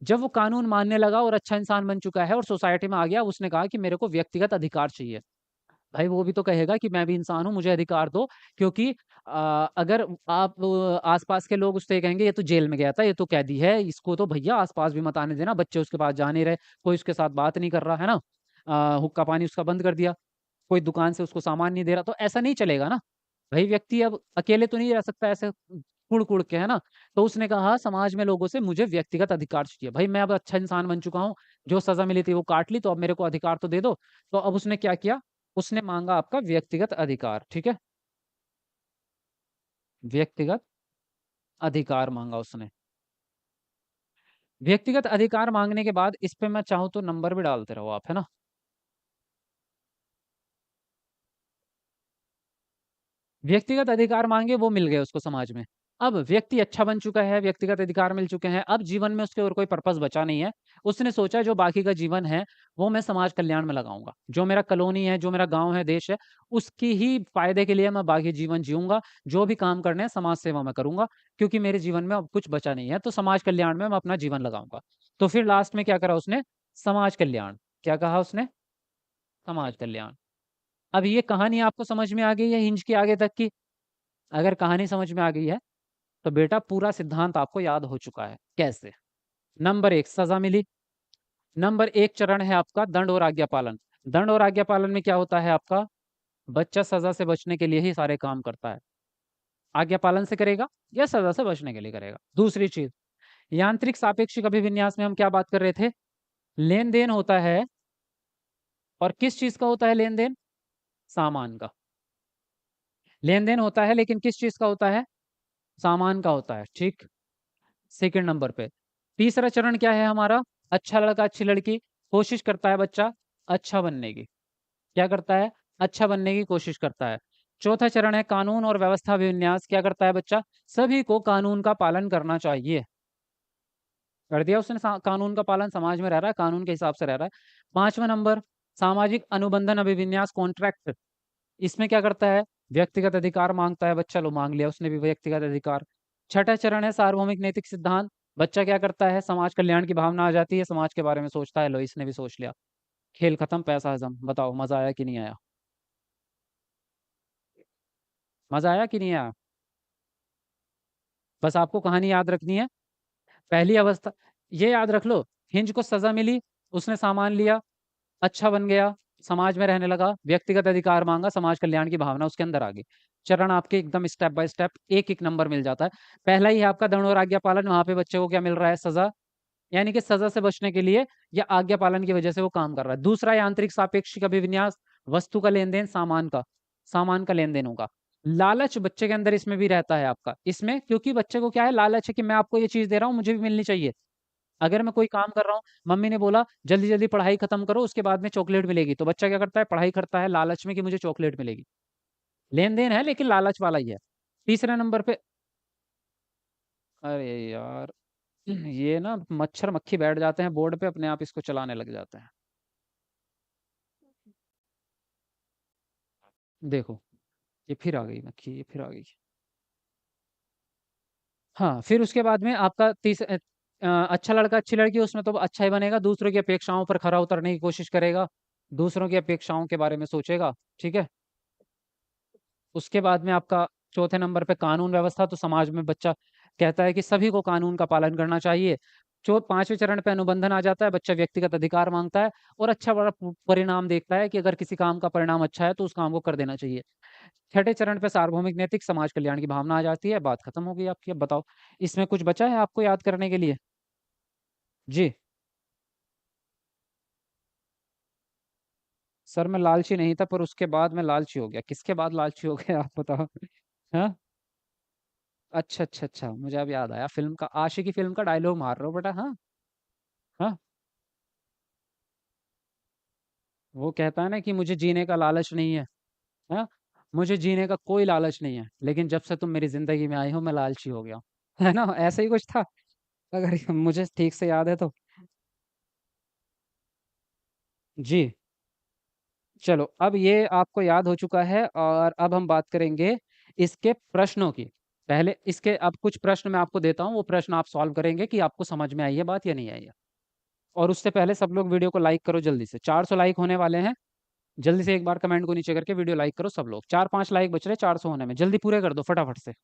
Speaker 1: जब वो कानून मानने लगा और अच्छा इंसान बन चुका है और सोसाइटी में आ गया, उसने कहा कि मेरे को व्यक्तिगत अधिकार चाहिए। भाई वो भी तो कहेगा कि मैं भी इंसान हूँ, मुझे अधिकार दो। क्योंकि अगर आप आसपास के लोग उससे ये कहेंगे ये तो जेल में गया था, ये तो कैदी है, इसको तो भैया आसपास भी मत आने देना, बच्चे उसके पास जा नहीं रहे, कोई उसके साथ बात नहीं कर रहा है ना, हुक्का पानी उसका बंद कर दिया, कोई दुकान से उसको सामान नहीं दे रहा, तो ऐसा नहीं चलेगा ना। भाई व्यक्ति अब अकेले तो नहीं रह सकता ऐसे कुड़ कुड़ के, है ना। तो उसने कहा समाज में लोगों से मुझे व्यक्तिगत अधिकार चाहिए, भाई मैं अब अच्छा इंसान बन चुका हूँ, जो सजा मिली थी वो काट ली, तो अब मेरे को अधिकार तो दे दो। तो अब उसने क्या किया, उसने मांगा आपका व्यक्तिगत अधिकार, ठीक है। व्यक्तिगत अधिकार मांगा उसने। व्यक्तिगत अधिकार मांगने के बाद इस पे मैं चाहूँ तो नंबर भी डालते रहो आप, है ना। व्यक्तिगत अधिकार मांगे, वो मिल गए उसको समाज में। अब व्यक्ति अच्छा बन चुका है, व्यक्तिगत अधिकार मिल चुके हैं, अब जीवन में उसके और कोई पर्पस बचा नहीं है। उसने सोचा जो बाकी का जीवन है वो मैं समाज कल्याण में लगाऊंगा, जो मेरा कॉलोनी है, जो मेरा गांव है, देश है, उसकी ही फायदे के लिए मैं बाकी जीवन जीऊंगा। जो भी काम करने हैं समाज सेवा में करूंगा, क्योंकि मेरे जीवन में अब कुछ बचा नहीं है, तो समाज कल्याण में मैं अपना जीवन लगाऊंगा। तो फिर लास्ट में क्या करा उसने, समाज कल्याण। क्या कहा उसने, समाज कल्याण। अब ये कहानी आपको समझ में आ गई है हिंज के आगे तक की? अगर कहानी समझ में आ गई है तो बेटा पूरा सिद्धांत आपको याद हो चुका है। कैसे, नंबर एक, सजा मिली। नंबर एक चरण है आपका दंड और आज्ञा पालन। दंड और आज्ञा पालन में क्या होता है आपका, बच्चा सजा से बचने के लिए ही सारे काम करता है, आज्ञा पालन से करेगा या सजा से बचने के लिए करेगा। दूसरी चीज, यांत्रिक सापेक्षिक अभिविन्यास में हम क्या बात कर रहे थे, लेन देन होता है, और किस चीज का होता है लेन देन, सामान का लेन देन होता है, लेकिन किस चीज का होता है, सामान का होता है, ठीक। सेकंड नंबर पे। तीसरा चरण क्या है हमारा, अच्छा लड़का अच्छी लड़की, कोशिश करता है बच्चा अच्छा बनने की। क्या करता है, अच्छा बनने की कोशिश करता है। चौथा चरण है कानून और व्यवस्था विन्यास, क्या करता है बच्चा, सभी को कानून का पालन करना चाहिए। कर दिया उसने, कानून का पालन, समाज में रह रहा है, कानून के हिसाब से रह रहा है। पांचवा नंबर, सामाजिक अनुबंधन अभिविन्यास कॉन्ट्रैक्ट। इसमें क्या करता है, व्यक्तिगत अधिकार मांगता है बच्चा, लो मांग लिया उसने भी व्यक्तिगत अधिकार। छठा चरण है सार्वभौमिक नैतिक सिद्धांत। बच्चा क्या करता है, समाज कल्याण की भावना आ जाती है, समाज के बारे में सोचता है, लो इसने भी सोच लिया। खेल खत्म, पैसा हजम। बताओ मजा आया कि नहीं आया, मजा आया कि नहीं आया। बस आपको कहानी याद रखनी है। पहली अवस्था ये याद रख लो, हिंज को सजा मिली, उसने सामान लिया, अच्छा बन गया, समाज में रहने लगा, व्यक्तिगत अधिकार मांगा, समाज कल्याण की भावना उसके अंदर आ गई। चरण आपके एकदम स्टेप बाय स्टेप एक एक नंबर मिल जाता है। पहला ही है आपका दंड और आज्ञा पालन, वहां पे बच्चे को क्या मिल रहा है, सजा। यानी कि सजा से बचने के लिए या आज्ञा पालन की वजह से वो काम कर रहा है। दूसरा यांत्रिक सापेक्षिक अभिविन्यास, वस्तु का लेन देन, सामान का लेन देन होगा। लालच बच्चे के अंदर इसमें भी रहता है आपका, इसमें क्योंकि बच्चे को क्या है, लालच है कि मैं आपको ये चीज दे रहा हूँ, मुझे भी मिलनी चाहिए। अगर मैं कोई काम कर रहा हूँ, मम्मी ने बोला जल्दी जल्दी पढ़ाई खत्म करो उसके बाद में चॉकलेट मिलेगी, तो बच्चा क्या करता है, पढ़ाई करता है लालच में कि मुझे चॉकलेट मिलेगी। लेन देन है लेकिन लालच वाला ही है। तीसरे नंबर पे, अरे यार ये ना मच्छर मक्खी बैठ जाते हैं बोर्ड पे, अपने आप इसको चलाने लग जाते हैं। देखो, ये फिर आ गई मक्खी, ये फिर आ गई। हाँ, फिर उसके बाद में आपका अच्छा लड़का अच्छी लड़की, उसमें तो अच्छा ही बनेगा, दूसरों की अपेक्षाओं पर खरा उतरने की कोशिश करेगा, दूसरों की अपेक्षाओं के बारे में सोचेगा, ठीक है। उसके बाद में आपका चौथे नंबर पे कानून व्यवस्था, तो समाज में बच्चा कहता है कि सभी को कानून का पालन करना चाहिए। जो पांचवें चरण पे अनुबंधन आ जाता है, बच्चा व्यक्तिगत अधिकार मांगता है और अच्छा बड़ा परिणाम देखता है कि अगर किसी काम का परिणाम अच्छा है तो उस काम को कर देना चाहिए। छठे चरण पे सार्वभौमिक नैतिक समाज कल्याण की भावना आ जाती है। बात खत्म हो गई आपकी। अब बताओ, इसमें कुछ बचा है आपको याद करने के लिए? जी। सर मैं लालची नहीं था, पर उसके बाद मैं लालची हो गया। किसके बाद लालची हो गया आप बताओ। हाँ, अच्छा अच्छा अच्छा, मुझे अब याद आया, फिल्म का, आशिकी फिल्म का डायलॉग मार रहे हो बेटा। हाँ हाँ, वो कहता है ना कि मुझे जीने का लालच नहीं है। हाँ, मुझे जीने का कोई लालच नहीं है, लेकिन जब से तुम मेरी जिंदगी में आई हो मैं लालची हो गया हूँ। है ना, ऐसा ही कुछ था, अगर मुझे ठीक से याद है तो। जी। चलो, अब ये आपको याद हो चुका है और अब हम बात करेंगे इसके प्रश्नों की। पहले इसके अब कुछ प्रश्न मैं आपको देता हूँ, वो प्रश्न आप सॉल्व करेंगे कि आपको समझ में आई है बात या नहीं आई है। और उससे पहले सब लोग वीडियो को लाइक करो जल्दी से, 400 लाइक होने वाले हैं। जल्दी से एक बार कमेंट को नीचे करके वीडियो लाइक करो सब लोग। 4-5 लाइक बच रहे 400 होने में, जल्दी पूरे कर दो फटाफट से।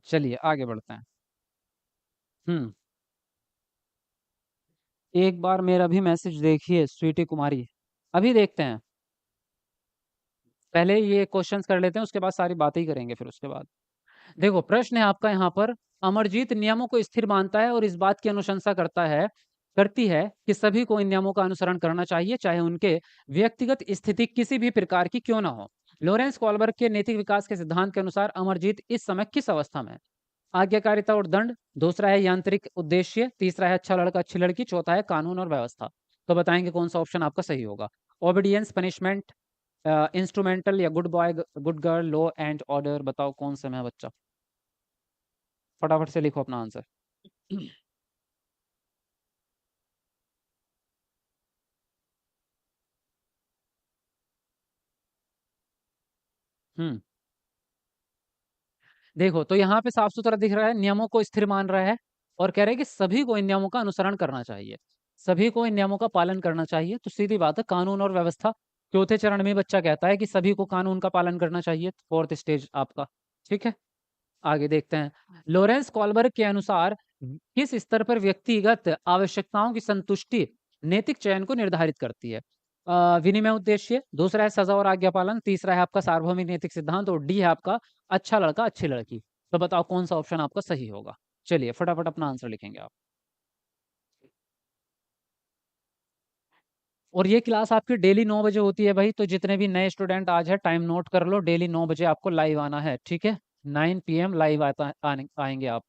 Speaker 1: चलिए आगे बढ़ते हैं। हम्म। एक बार मेरा भी मैसेज देखिए स्वीटी कुमारी, अभी देखते हैं। पहले ये क्वेश्चंस कर लेते हैं, उसके बाद सारी बातें ही करेंगे फिर उसके बाद। देखो, प्रश्न है आपका यहाँ पर। अमरजीत नियमों को स्थिर मानता है और इस बात की अनुशंसा करती है कि सभी को इन नियमों का अनुसरण करना चाहिए, चाहे उनके व्यक्तिगत स्थिति किसी भी प्रकार की क्यों ना हो। लॉरेंस कॉलबर्ग के नैतिक विकास के सिद्धांत के अनुसार अमरजीत इस समय किस अवस्था में है? आज्ञाकारिता और दंड, दूसरा है यांत्रिक उद्देश्य, तीसरा है अच्छा लड़का अच्छी लड़की, चौथा है कानून और व्यवस्था। तो बताएंगे कौन सा ऑप्शन आपका सही होगा। ओबीडियंस, पनिशमेंट, इंस्ट्रूमेंटल या good boy good girl, law and order. बताओ कौन से में है बच्चा, फटाफट से लिखो अपना आंसर। हम्म। देखो, तो यहाँ पे साफ सुथरा दिख रहा है, नियमों को स्थिर मान रहा है और कह रहे हैं कि सभी को इन नियमों का अनुसरण करना चाहिए, सभी को इन नियमों का पालन करना चाहिए। तो सीधी बात है, कानून और व्यवस्था। चौथे चरण में बच्चा कहता है कि सभी को कानून का पालन करना चाहिए, फोर्थ स्टेज आपका। ठीक है, आगे देखते हैं। लोरेंस कॉलबर्ग के अनुसार किस स्तर पर व्यक्तिगत आवश्यकताओं की संतुष्टि नैतिक चयन को निर्धारित करती है? विनिमय उद्देश्य, दूसरा है सजा और आज्ञा पालन, तीसरा है आपका सार्वभौमिक नैतिक सिद्धांत और डी है आपका अच्छा लड़का अच्छी लड़की। तो बताओ कौन सा ऑप्शन आपका सही होगा। चलिए फटाफट अपना आंसर लिखेंगे आप। और ये क्लास आपकी डेली 9 बजे होती है भाई, तो जितने भी नए स्टूडेंट आज है टाइम नोट कर लो, डेली 9 बजे आपको लाइव आना है, ठीक है। 9 PM लाइव आएंगे आप।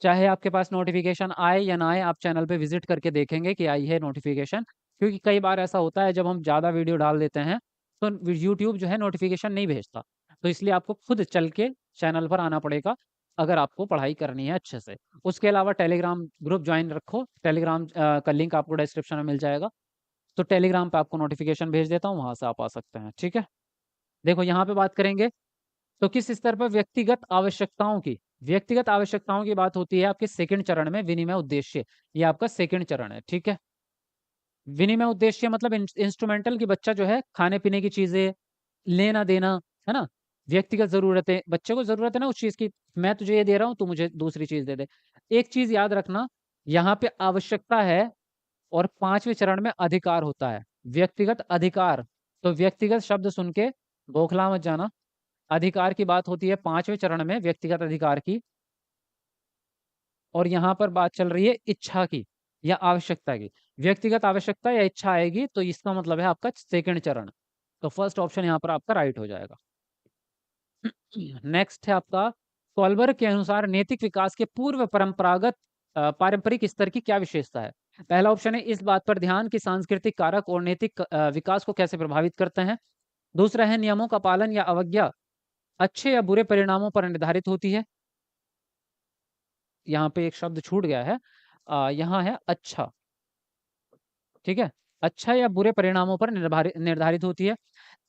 Speaker 1: चाहे आपके पास नोटिफिकेशन आए या ना आए, आप चैनल पे विजिट करके देखेंगे कि आई है नोटिफिकेशन। क्योंकि कई बार ऐसा होता है जब हम ज़्यादा वीडियो डाल देते हैं तो यूट्यूब जो है नोटिफिकेशन नहीं भेजता। तो इसलिए आपको खुद चल के चैनल पर आना पड़ेगा अगर आपको पढ़ाई करनी है अच्छे से। उसके अलावा टेलीग्राम ग्रुप ज्वाइन रखो, टेलीग्राम का लिंक आपको डिस्क्रिप्शन में मिल जाएगा। तो टेलीग्राम पे आपको नोटिफिकेशन भेज देता हूँ, वहां से आप आ सकते हैं, ठीक है। देखो यहाँ पे बात करेंगे, तो किस स्तर पर व्यक्तिगत आवश्यकताओं की बात होती है आपके सेकंड चरण में, विनिमय उद्देश्य। ये आपका सेकंड चरण है, ठीक है। विनिमय उद्देश्य मतलब इंस्ट्रूमेंटल की बच्चा जो है खाने पीने की चीजें, लेना देना, है ना। व्यक्तिगत जरूरतें, बच्चे को जरूरत है ना उस चीज की, मैं तुझे ये दे रहा हूँ तू मुझे दूसरी चीज दे दे। एक चीज याद रखना, यहाँ पे आवश्यकता है और पांचवें चरण में अधिकार होता है, व्यक्तिगत अधिकार। तो व्यक्तिगत शब्द सुन के बौखला मत जाना। अधिकार की बात होती है पांचवें चरण में, व्यक्तिगत अधिकार की। और यहाँ पर बात चल रही है इच्छा की या आवश्यकता की। व्यक्तिगत आवश्यकता या इच्छा आएगी तो इसका मतलब है आपका सेकंड चरण। तो फर्स्ट ऑप्शन यहाँ पर आपका राइट हो जाएगा। नेक्स्ट है आपका, कॉलबर्ग के अनुसार नैतिक विकास के पूर्व पारंपरिक स्तर की क्या विशेषता है? पहला ऑप्शन है इस बात पर ध्यान कि सांस्कृतिक कारक और नैतिक विकास को कैसे प्रभावित करते हैं। दूसरा है नियमों का पालन या अवज्ञा अच्छे या बुरे परिणामों पर निर्धारित होती है। यहाँ पे एक शब्द छूट गया है, यहाँ है अच्छा, ठीक है। अच्छा या बुरे परिणामों पर निर्धारित निर्धारित होती है।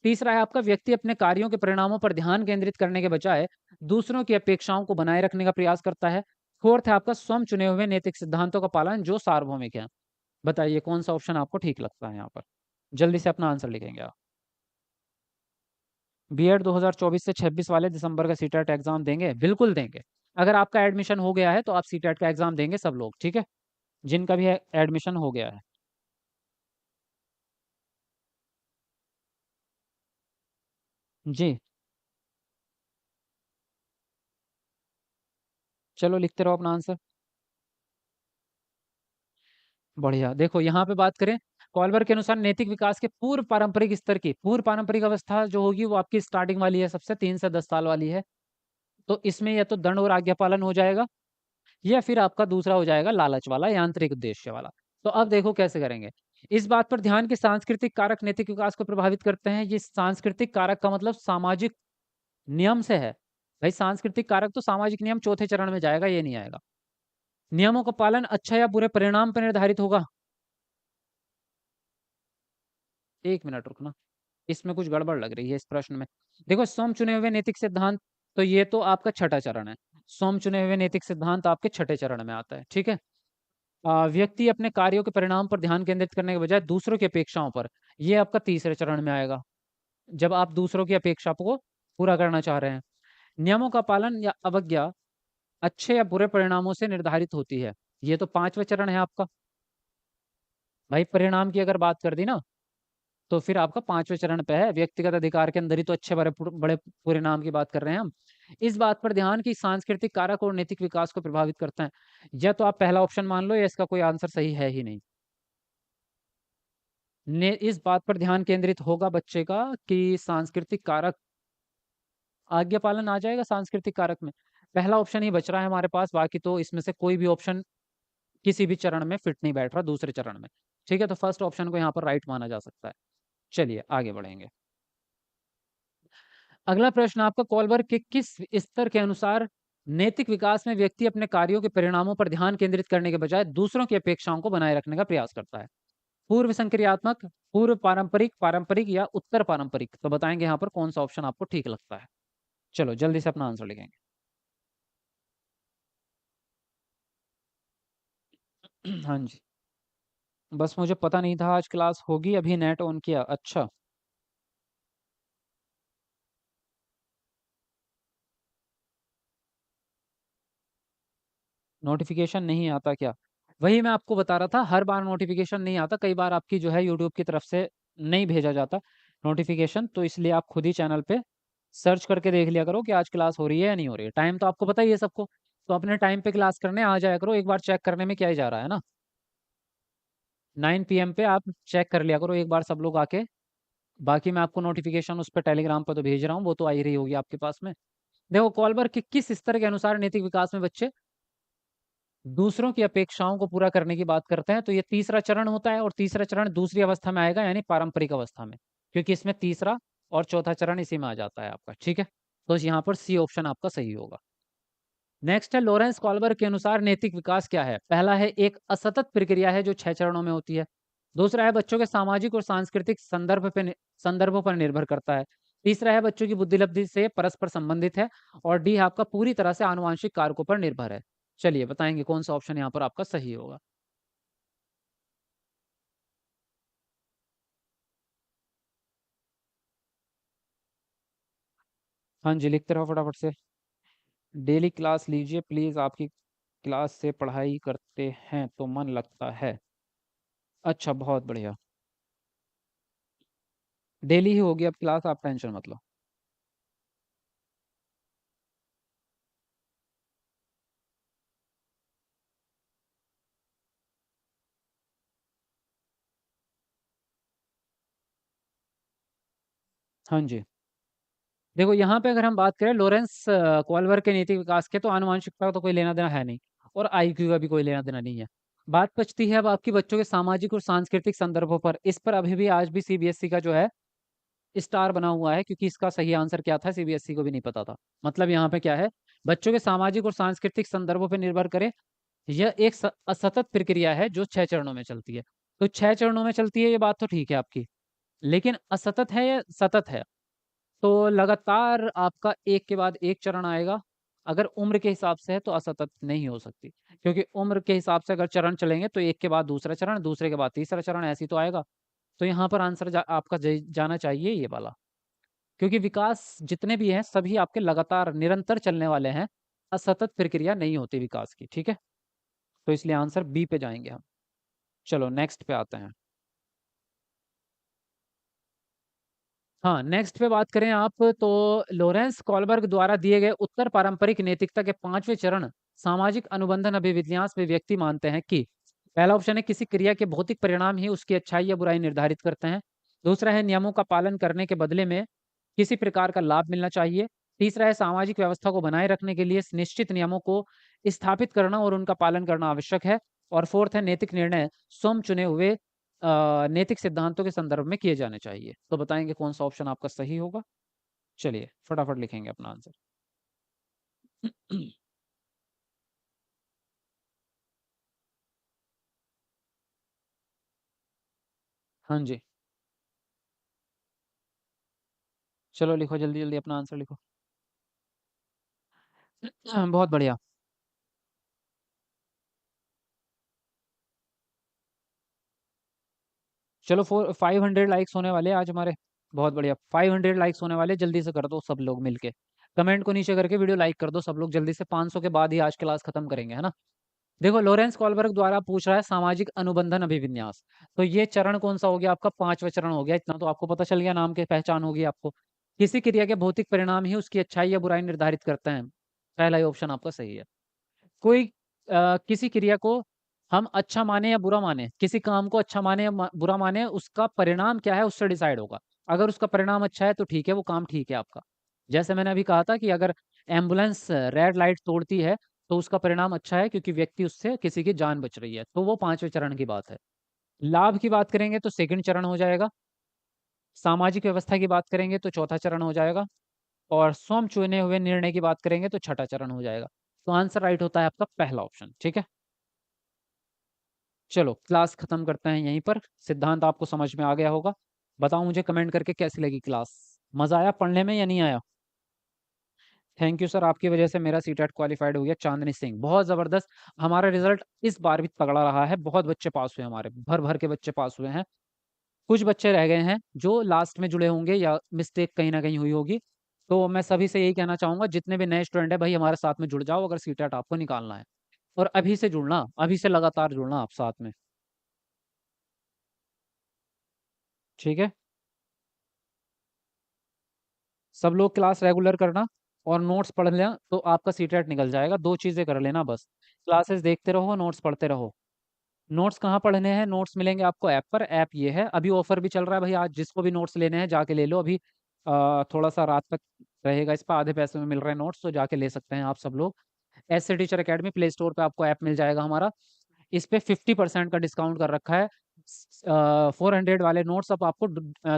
Speaker 1: तीसरा है आपका, व्यक्ति अपने कार्यों के परिणामों पर ध्यान केंद्रित करने के बजाय दूसरों की अपेक्षाओं को बनाए रखने का प्रयास करता है। फोर्थ है आपका, स्वयं चुने हुए नैतिक सिद्धांतों का पालन जो सार्वभौमिक है। बताइए कौन सा ऑप्शन आपको ठीक लगता है यहाँ पर? जल्दी से अपना आंसर लिखेंगे आप। बीएड 2024 से 26 वाले दिसंबर का सीटेट एग्जाम देंगे? बिल्कुल देंगे। अगर आपका एडमिशन हो गया है तो आप सीटेट का एग्जाम देंगे सब लोग, ठीक है? जिनका भी एडमिशन हो गया है। जी। चलो लिखते रहो अपना आंसर। बढ़िया। देखो यहाँ पे बात करें, कॉलबर के अनुसार नैतिक विकास के पूर्व पारंपरिक अवस्था जो होगी वो आपकी स्टार्टिंग वाली है, सबसे 3 से 10 साल वाली है। तो इसमें या तो दंड और आज्ञा पालन हो जाएगा, या फिर आपका दूसरा हो जाएगा लालच वाला, यांत्रिक उद्देश्य वाला। तो अब देखो कैसे करेंगे। इस बात पर ध्यान कि सांस्कृतिक कारक नैतिक विकास को प्रभावित करते हैं। ये सांस्कृतिक कारक का मतलब सामाजिक नियम से है। भाई सांस्कृतिक कारक तो सामाजिक नियम चौथे चरण में जाएगा, ये नहीं आएगा। नियमों का पालन अच्छा या बुरे परिणाम पर निर्धारित होगा। 1 मिनट रुकना, इसमें कुछ गड़बड़ लग रही है इस प्रश्न में। देखो स्वयं चुने हुए नैतिक सिद्धांत, तो ये तो आपका छठा चरण है। स्वयं चुने हुए नैतिक सिद्धांत आपके छठे चरण में आता है, ठीक है? व्यक्ति अपने कार्यों के परिणाम पर ध्यान केंद्रित करने के बजाय दूसरों की अपेक्षाओं पर, ये आपका तीसरे चरण में आएगा। जब आप दूसरों की अपेक्षा को पूरा करना चाह रहे हैं। नियमों का पालन या अवज्ञा अच्छे या बुरे परिणामों से निर्धारित होती है। ये तो पांचवा चरण है आपका। भाई परिणाम की अगर बात कर दी ना, तो फिर आपका पांचवें चरण पे है। व्यक्तिगत अधिकार के अंदर ही तो अच्छे बड़े बड़े परिणाम की बात कर रहे हैं हम। इस बात पर ध्यान की सांस्कृतिक कारक और नैतिक विकास को प्रभावित करते हैं। या तो आप पहला ऑप्शन मान लो, या इसका कोई आंसर सही है ही नहीं। ने इस बात पर ध्यान केंद्रित होगा बच्चे का कि सांस्कृतिक कारक, आज्ञा पालन आ जाएगा सांस्कृतिक कारक में। पहला ऑप्शन ही बच रहा है हमारे पास, बाकी तो इसमें से कोई भी ऑप्शन किसी भी चरण में फिट नहीं बैठ रहा दूसरे चरण में। ठीक है, तो फर्स्ट ऑप्शन को यहाँ पर राइट माना जा सकता है। चलिए आगे बढ़ेंगे। अगला प्रश्न आपका, कॉलबर्ग के किस स्तर के अनुसार नैतिक विकास में व्यक्ति अपने कार्यों के परिणामों पर ध्यान केंद्रित करने के बजाय दूसरों की अपेक्षाओं को बनाए रखने का प्रयास करता है? पूर्व संक्रियात्मक, पूर्व पारंपरिक, पारंपरिक या उत्तर पारंपरिक? तो बताएंगे यहाँ पर कौन सा ऑप्शन आपको ठीक लगता है। चलो जल्दी से अपना आंसर लिखेंगे। हाँ जी। बस मुझे पता नहीं था आज क्लास होगी, अभी नेट ऑन किया। अच्छा। नोटिफिकेशन नहीं आता क्या? वही मैं आपको बता रहा था, हर बार नोटिफिकेशन नहीं आता, कई बार आपकी जो है यूट्यूब की तरफ से नहीं भेजा जाता नोटिफिकेशन। तो इसलिए आप खुद ही चैनल पे सर्च करके देख लिया करो कि आज क्लास हो रही है या नहीं हो रही है। टाइम तो आपको पता ही है सबको, तो अपने टाइम पे क्लास करने आ जाया करो। एक बार चेक करने में क्या ही जा रहा है ना। 9 PM पे आप चेक कर लिया करो एक बार सब लोग आके। बाकी मैं आपको नोटिफिकेशन उस पर टेलीग्राम पर तो भेज रहा हूँ, वो तो आ ही रही होगी आपके पास में। देखो कॉलबर के किस स्तर के अनुसार नैतिक विकास में बच्चे दूसरों की अपेक्षाओं को पूरा करने की बात करते हैं, तो ये तीसरा चरण होता है। और तीसरा चरण दूसरी अवस्था में आएगा, यानी पारंपरिक अवस्था में, क्योंकि इसमें तीसरा और चौथा चरण इसी में आ जाता है आपका। ठीक है, तो यहाँ पर सी ऑप्शन आपका सही होगा। नेक्स्ट है, लॉरेंस कॉलबर के अनुसार नैतिक विकास क्या है? पहला है, एक असतत प्रक्रिया है जो 6 चरणों में होती है। दूसरा है, बच्चों के सामाजिक और सांस्कृतिक संदर्भों पर निर्भर करता है। तीसरा है, बच्चों की बुद्धिलब्धि से परस्पर संबंधित है। और डी आपका पूरी तरह से आनुवांशिक कारकों पर निर्भर है। चलिए बताएंगे कौन सा ऑप्शन यहाँ पर आपका सही होगा। हाँ जी, लिखते रहो फटाफट से। डेली क्लास लीजिए प्लीज, आपकी क्लास से पढ़ाई करते हैं तो मन लगता है। अच्छा, बहुत बढ़िया। डेली ही होगी अब क्लास, आप टेंशन मत लो। हाँ जी। देखो यहाँ पे अगर हम बात करें लॉरेंस कॉल्बर के नीति विकास के, तो आनुवंशिकता का तो कोई लेना देना है नहीं, और आईक्यू का भी कोई लेना देना नहीं है। बात बचती है अब आपकी बच्चों के सामाजिक और सांस्कृतिक संदर्भों पर। इस पर अभी भी आज भी सीबीएसई का जो है स्टार बना हुआ है, क्योंकि इसका सही आंसर क्या था सीबीएसई को भी नहीं पता था। मतलब यहाँ पे क्या है, बच्चों के सामाजिक और सांस्कृतिक संदर्भों पर निर्भर करे। यह एक असतत प्रक्रिया है जो 6 चरणों में चलती है। तो 6 चरणों में चलती है, ये बात तो ठीक है आपकी। लेकिन असतत है या सतत है? तो लगातार आपका एक के बाद एक चरण आएगा। अगर उम्र के हिसाब से है तो असतत नहीं हो सकती, क्योंकि उम्र के हिसाब से अगर चरण चलेंगे तो एक के बाद दूसरा चरण, दूसरे के बाद तीसरा चरण, ऐसे ही तो आएगा। तो यहाँ पर आंसर आपका जाना चाहिए ये वाला, क्योंकि विकास जितने भी हैं सभी आपके लगातार निरंतर चलने वाले हैं। असतत प्रक्रिया नहीं होती विकास की, ठीक है। तो इसलिए आंसर बी पे जाएंगे हम। चलो नेक्स्ट पे आते हैं। हाँ, नेक्स्ट पे बात करें आप, तो लॉरेंस कॉलबर्ग द्वारा दिए गए उत्तर पारंपरिक नैतिकता के पांचवें चरण सामाजिक अनुबंधन अभिविन्यास में व्यक्ति मानते हैं कि पहला ऑप्शन है किसी क्रिया के भौतिक परिणाम ही उसकी अच्छाई या बुराई निर्धारित करते हैं। दूसरा है नियमों का पालन करने के बदले में किसी प्रकार का लाभ मिलना चाहिए। तीसरा है सामाजिक व्यवस्था को बनाए रखने के लिए निश्चित नियमों को स्थापित करना और उनका पालन करना आवश्यक है। और फोर्थ है नैतिक निर्णय स्वयं चुने हुए नैतिक सिद्धांतों के संदर्भ में किए जाने चाहिए। तो बताएंगे कौन सा ऑप्शन आपका सही होगा? चलिए फटाफट लिखेंगे अपना आंसर। हाँ जी, चलो लिखो जल्दी जल्दी अपना आंसर लिखो। बहुत बढ़िया। चलो 500 लाइक्स होने वाले हैं आज हमारे। बहुत बढ़िया, 500 लाइक्स होने वाले, जल्दी से कर दो सब लोग मिलके। कमेंट को नीचे करके वीडियो लाइक कर दो सब लोग जल्दी से, 500 के बाद ही आज क्लास खत्म करेंगे, है ना। देखो लॉरेंस कॉलबर्ग द्वारा पूछ रहा है सामाजिक अनुबंधन अभिविन्यास। तो ये चरण कौन सा हो गया आपका? पांचवा चरण हो गया, इतना तो आपको पता चल गया, नाम की पहचान होगी आपको। किसी क्रिया के भौतिक परिणाम ही उसकी अच्छाई या बुराई निर्धारित करते हैं। पहला ही ऑप्शन आपका सही है। कोई किसी क्रिया को हम अच्छा माने या बुरा माने, किसी काम को अच्छा माने या बुरा माने, उसका परिणाम क्या है उससे डिसाइड होगा। अगर उसका परिणाम अच्छा है तो ठीक है, वो काम ठीक है आपका। जैसे मैंने अभी कहा था कि अगर एम्बुलेंस रेड लाइट तोड़ती है तो उसका परिणाम अच्छा है, क्योंकि व्यक्ति उससे किसी की जान बच रही है, तो वो पांचवें चरण की बात है। लाभ की बात करेंगे तो सेकंड चरण हो जाएगा। सामाजिक व्यवस्था की बात करेंगे तो चौथा चरण हो जाएगा। और स्वयं चुने हुए निर्णय की बात करेंगे तो छठा चरण हो जाएगा। तो आंसर राइट होता है आपका पहला ऑप्शन, ठीक है। चलो क्लास खत्म करते हैं यहीं पर। सिद्धांत आपको समझ में आ गया होगा। बताओ मुझे कमेंट करके कैसी लगी क्लास। मजा आया पढ़ने में या नहीं आया? थैंक यू सर, आपकी वजह से मेरा सीटेट क्वालिफाइड हो गया। चांदनी सिंह बहुत जबरदस्त। हमारा रिजल्ट इस बार भी तगड़ा रहा है, बहुत बच्चे पास हुए, हमारे भर भर के बच्चे पास हुए हैं। कुछ बच्चे रह गए हैं जो लास्ट में जुड़े होंगे या मिस्टेक कहीं ना कहीं हुई होगी। तो मैं सभी से यही कहना चाहूंगा, जितने भी नए स्टूडेंट है भाई हमारे साथ में जुड़ जाओ, अगर सीटेट आपको निकालना है। और अभी से जुड़ना, अभी से लगातार जुड़ना आप साथ में, ठीक है। सब लोग क्लास रेगुलर करना और नोट्स पढ़ लेना, तो आपका सीटेट निकल जाएगा। दो चीज़ें कर लेना बस, क्लासेस देखते रहो, नोट्स पढ़ते रहो। नोट्स कहाँ पढ़ने हैं? नोट्स मिलेंगे आपको ऐप पर। ऐप ये है, अभी ऑफर भी चल रहा है भाई, आज जिसको भी नोट्स लेने हैं जाके ले लो अभी। थोड़ा सा रात तक रहेगा इस पर, आधे पैसे में मिल रहे हैं नोट्स, तो जाके ले सकते हैं आप सब लोग। एस से टीचर अकेडमी प्ले स्टोर पे आपको ऐप मिल जाएगा हमारा। इस पे 50% का डिस्काउंट कर रखा है। 400 वाले नोट्स अब आपको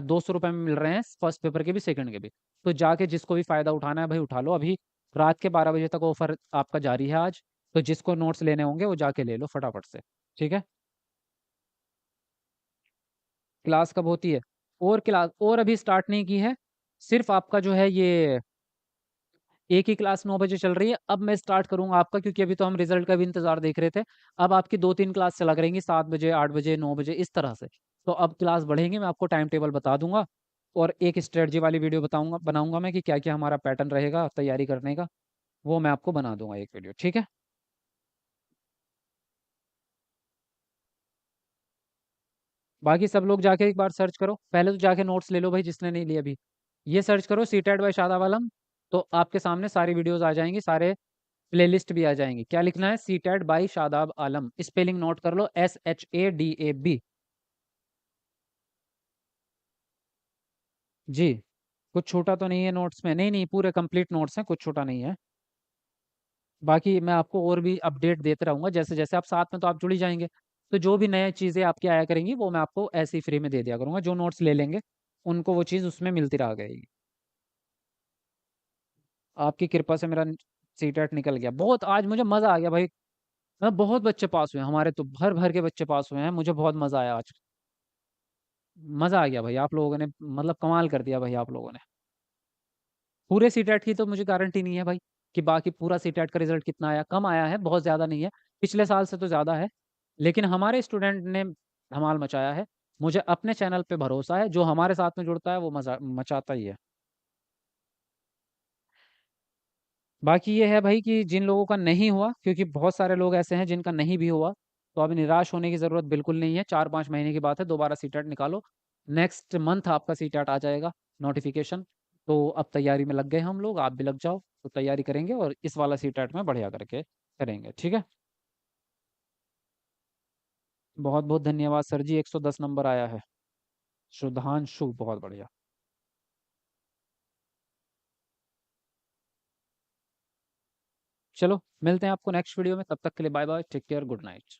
Speaker 1: 200 रुपये में मिल रहे हैं, फर्स्ट पेपर के भी सेकंड के भी। तो जाके जिसको भी फायदा उठाना है भाई उठा लो अभी। रात के 12 बजे तक ऑफर आपका जारी है आज। तो जिसको नोट्स लेने होंगे वो जाके ले लो फटाफट से, ठीक है। क्लास कब होती है? और क्लास और अभी स्टार्ट नहीं की है। सिर्फ आपका जो है ये एक ही क्लास 9 बजे चल रही है। अब मैं स्टार्ट करूंगा आपका, क्योंकि अभी तो हम रिजल्ट का भी इंतजार देख रहे थे। अब आपकी 2-3 क्लास चला करेंगी, 7 बजे, 8 बजे, 9 बजे, इस तरह से। तो अब क्लास बढ़ेंगे, मैं आपको टाइम टेबल बता दूंगा। और एक स्ट्रेटजी वाली वीडियो बताऊंगा, बनाऊंगा मैं कि क्या क्या हमारा पैटर्न रहेगा तैयारी करने का। वो मैं आपको बना दूंगा एक वीडियो, ठीक है। बाकी सब लोग जाके एक बार सर्च करो, पहले तो जाके नोट्स ले लो भाई जिसने नहीं लिए अभी। ये सर्च करो सीटेट बाय शादाब आलम। तो आपके सामने सारी वीडियोस आ जाएंगी, सारे प्लेलिस्ट भी आ जाएंगी। क्या लिखना है? सीटेट बाय शादाब आलम, स्पेलिंग नोट कर लो, SHADAB। जी। कुछ छोटा तो नहीं है नोट्स में? नहीं नहीं, पूरे कंप्लीट नोट्स हैं, कुछ छोटा नहीं है। बाकी मैं आपको और भी अपडेट देते रहूंगा, जैसे जैसे आप साथ में तो आप जुड़ ही जाएंगे। तो जो भी नई चीज़ें आपकी आया करेंगी वो मैं आपको ऐसे ही फ्री में दे दिया करूंगा। जो नोट्स ले लेंगे उनको वो चीज़ उसमें मिलती रह गई। आपकी कृपा से मेरा सीटेट निकल गया, बहुत आज मुझे मज़ा आ गया भाई। बहुत बच्चे पास हुए हैं, हमारे तो भर भर के बच्चे पास हुए हैं, मुझे बहुत मजा आया आज। मजा आ गया भाई, आप लोगों ने मतलब कमाल कर दिया भाई आप लोगों ने। पूरे सीटेट की तो मुझे गारंटी नहीं है भाई कि बाकी पूरा सीटेट का रिजल्ट कितना आया, कम आया है, बहुत ज़्यादा नहीं है। पिछले साल से तो ज़्यादा है, लेकिन हमारे स्टूडेंट ने धमाल मचाया है। मुझे अपने चैनल पे भरोसा है, जो हमारे साथ में जुड़ता है वो मजा मचाता ही है। बाकी ये है भाई कि जिन लोगों का नहीं हुआ, क्योंकि बहुत सारे लोग ऐसे हैं जिनका नहीं भी हुआ, तो अभी निराश होने की ज़रूरत बिल्कुल नहीं है। 4-5 महीने की बात है, दोबारा सीटेट निकालो। नेक्स्ट मंथ आपका सीटेट आ जाएगा नोटिफिकेशन। तो अब तैयारी में लग गए हम लोग, आप भी लग जाओ, तो तैयारी करेंगे और इस वाला सीटेट में बढ़िया करके करेंगे, ठीक है। बहुत बहुत धन्यवाद सर जी, 110 नंबर आया है। शुद्धांशु, बहुत बढ़िया। चलो मिलते हैं आपको नेक्स्ट वीडियो में, तब तक के लिए bye bye, take care, good night.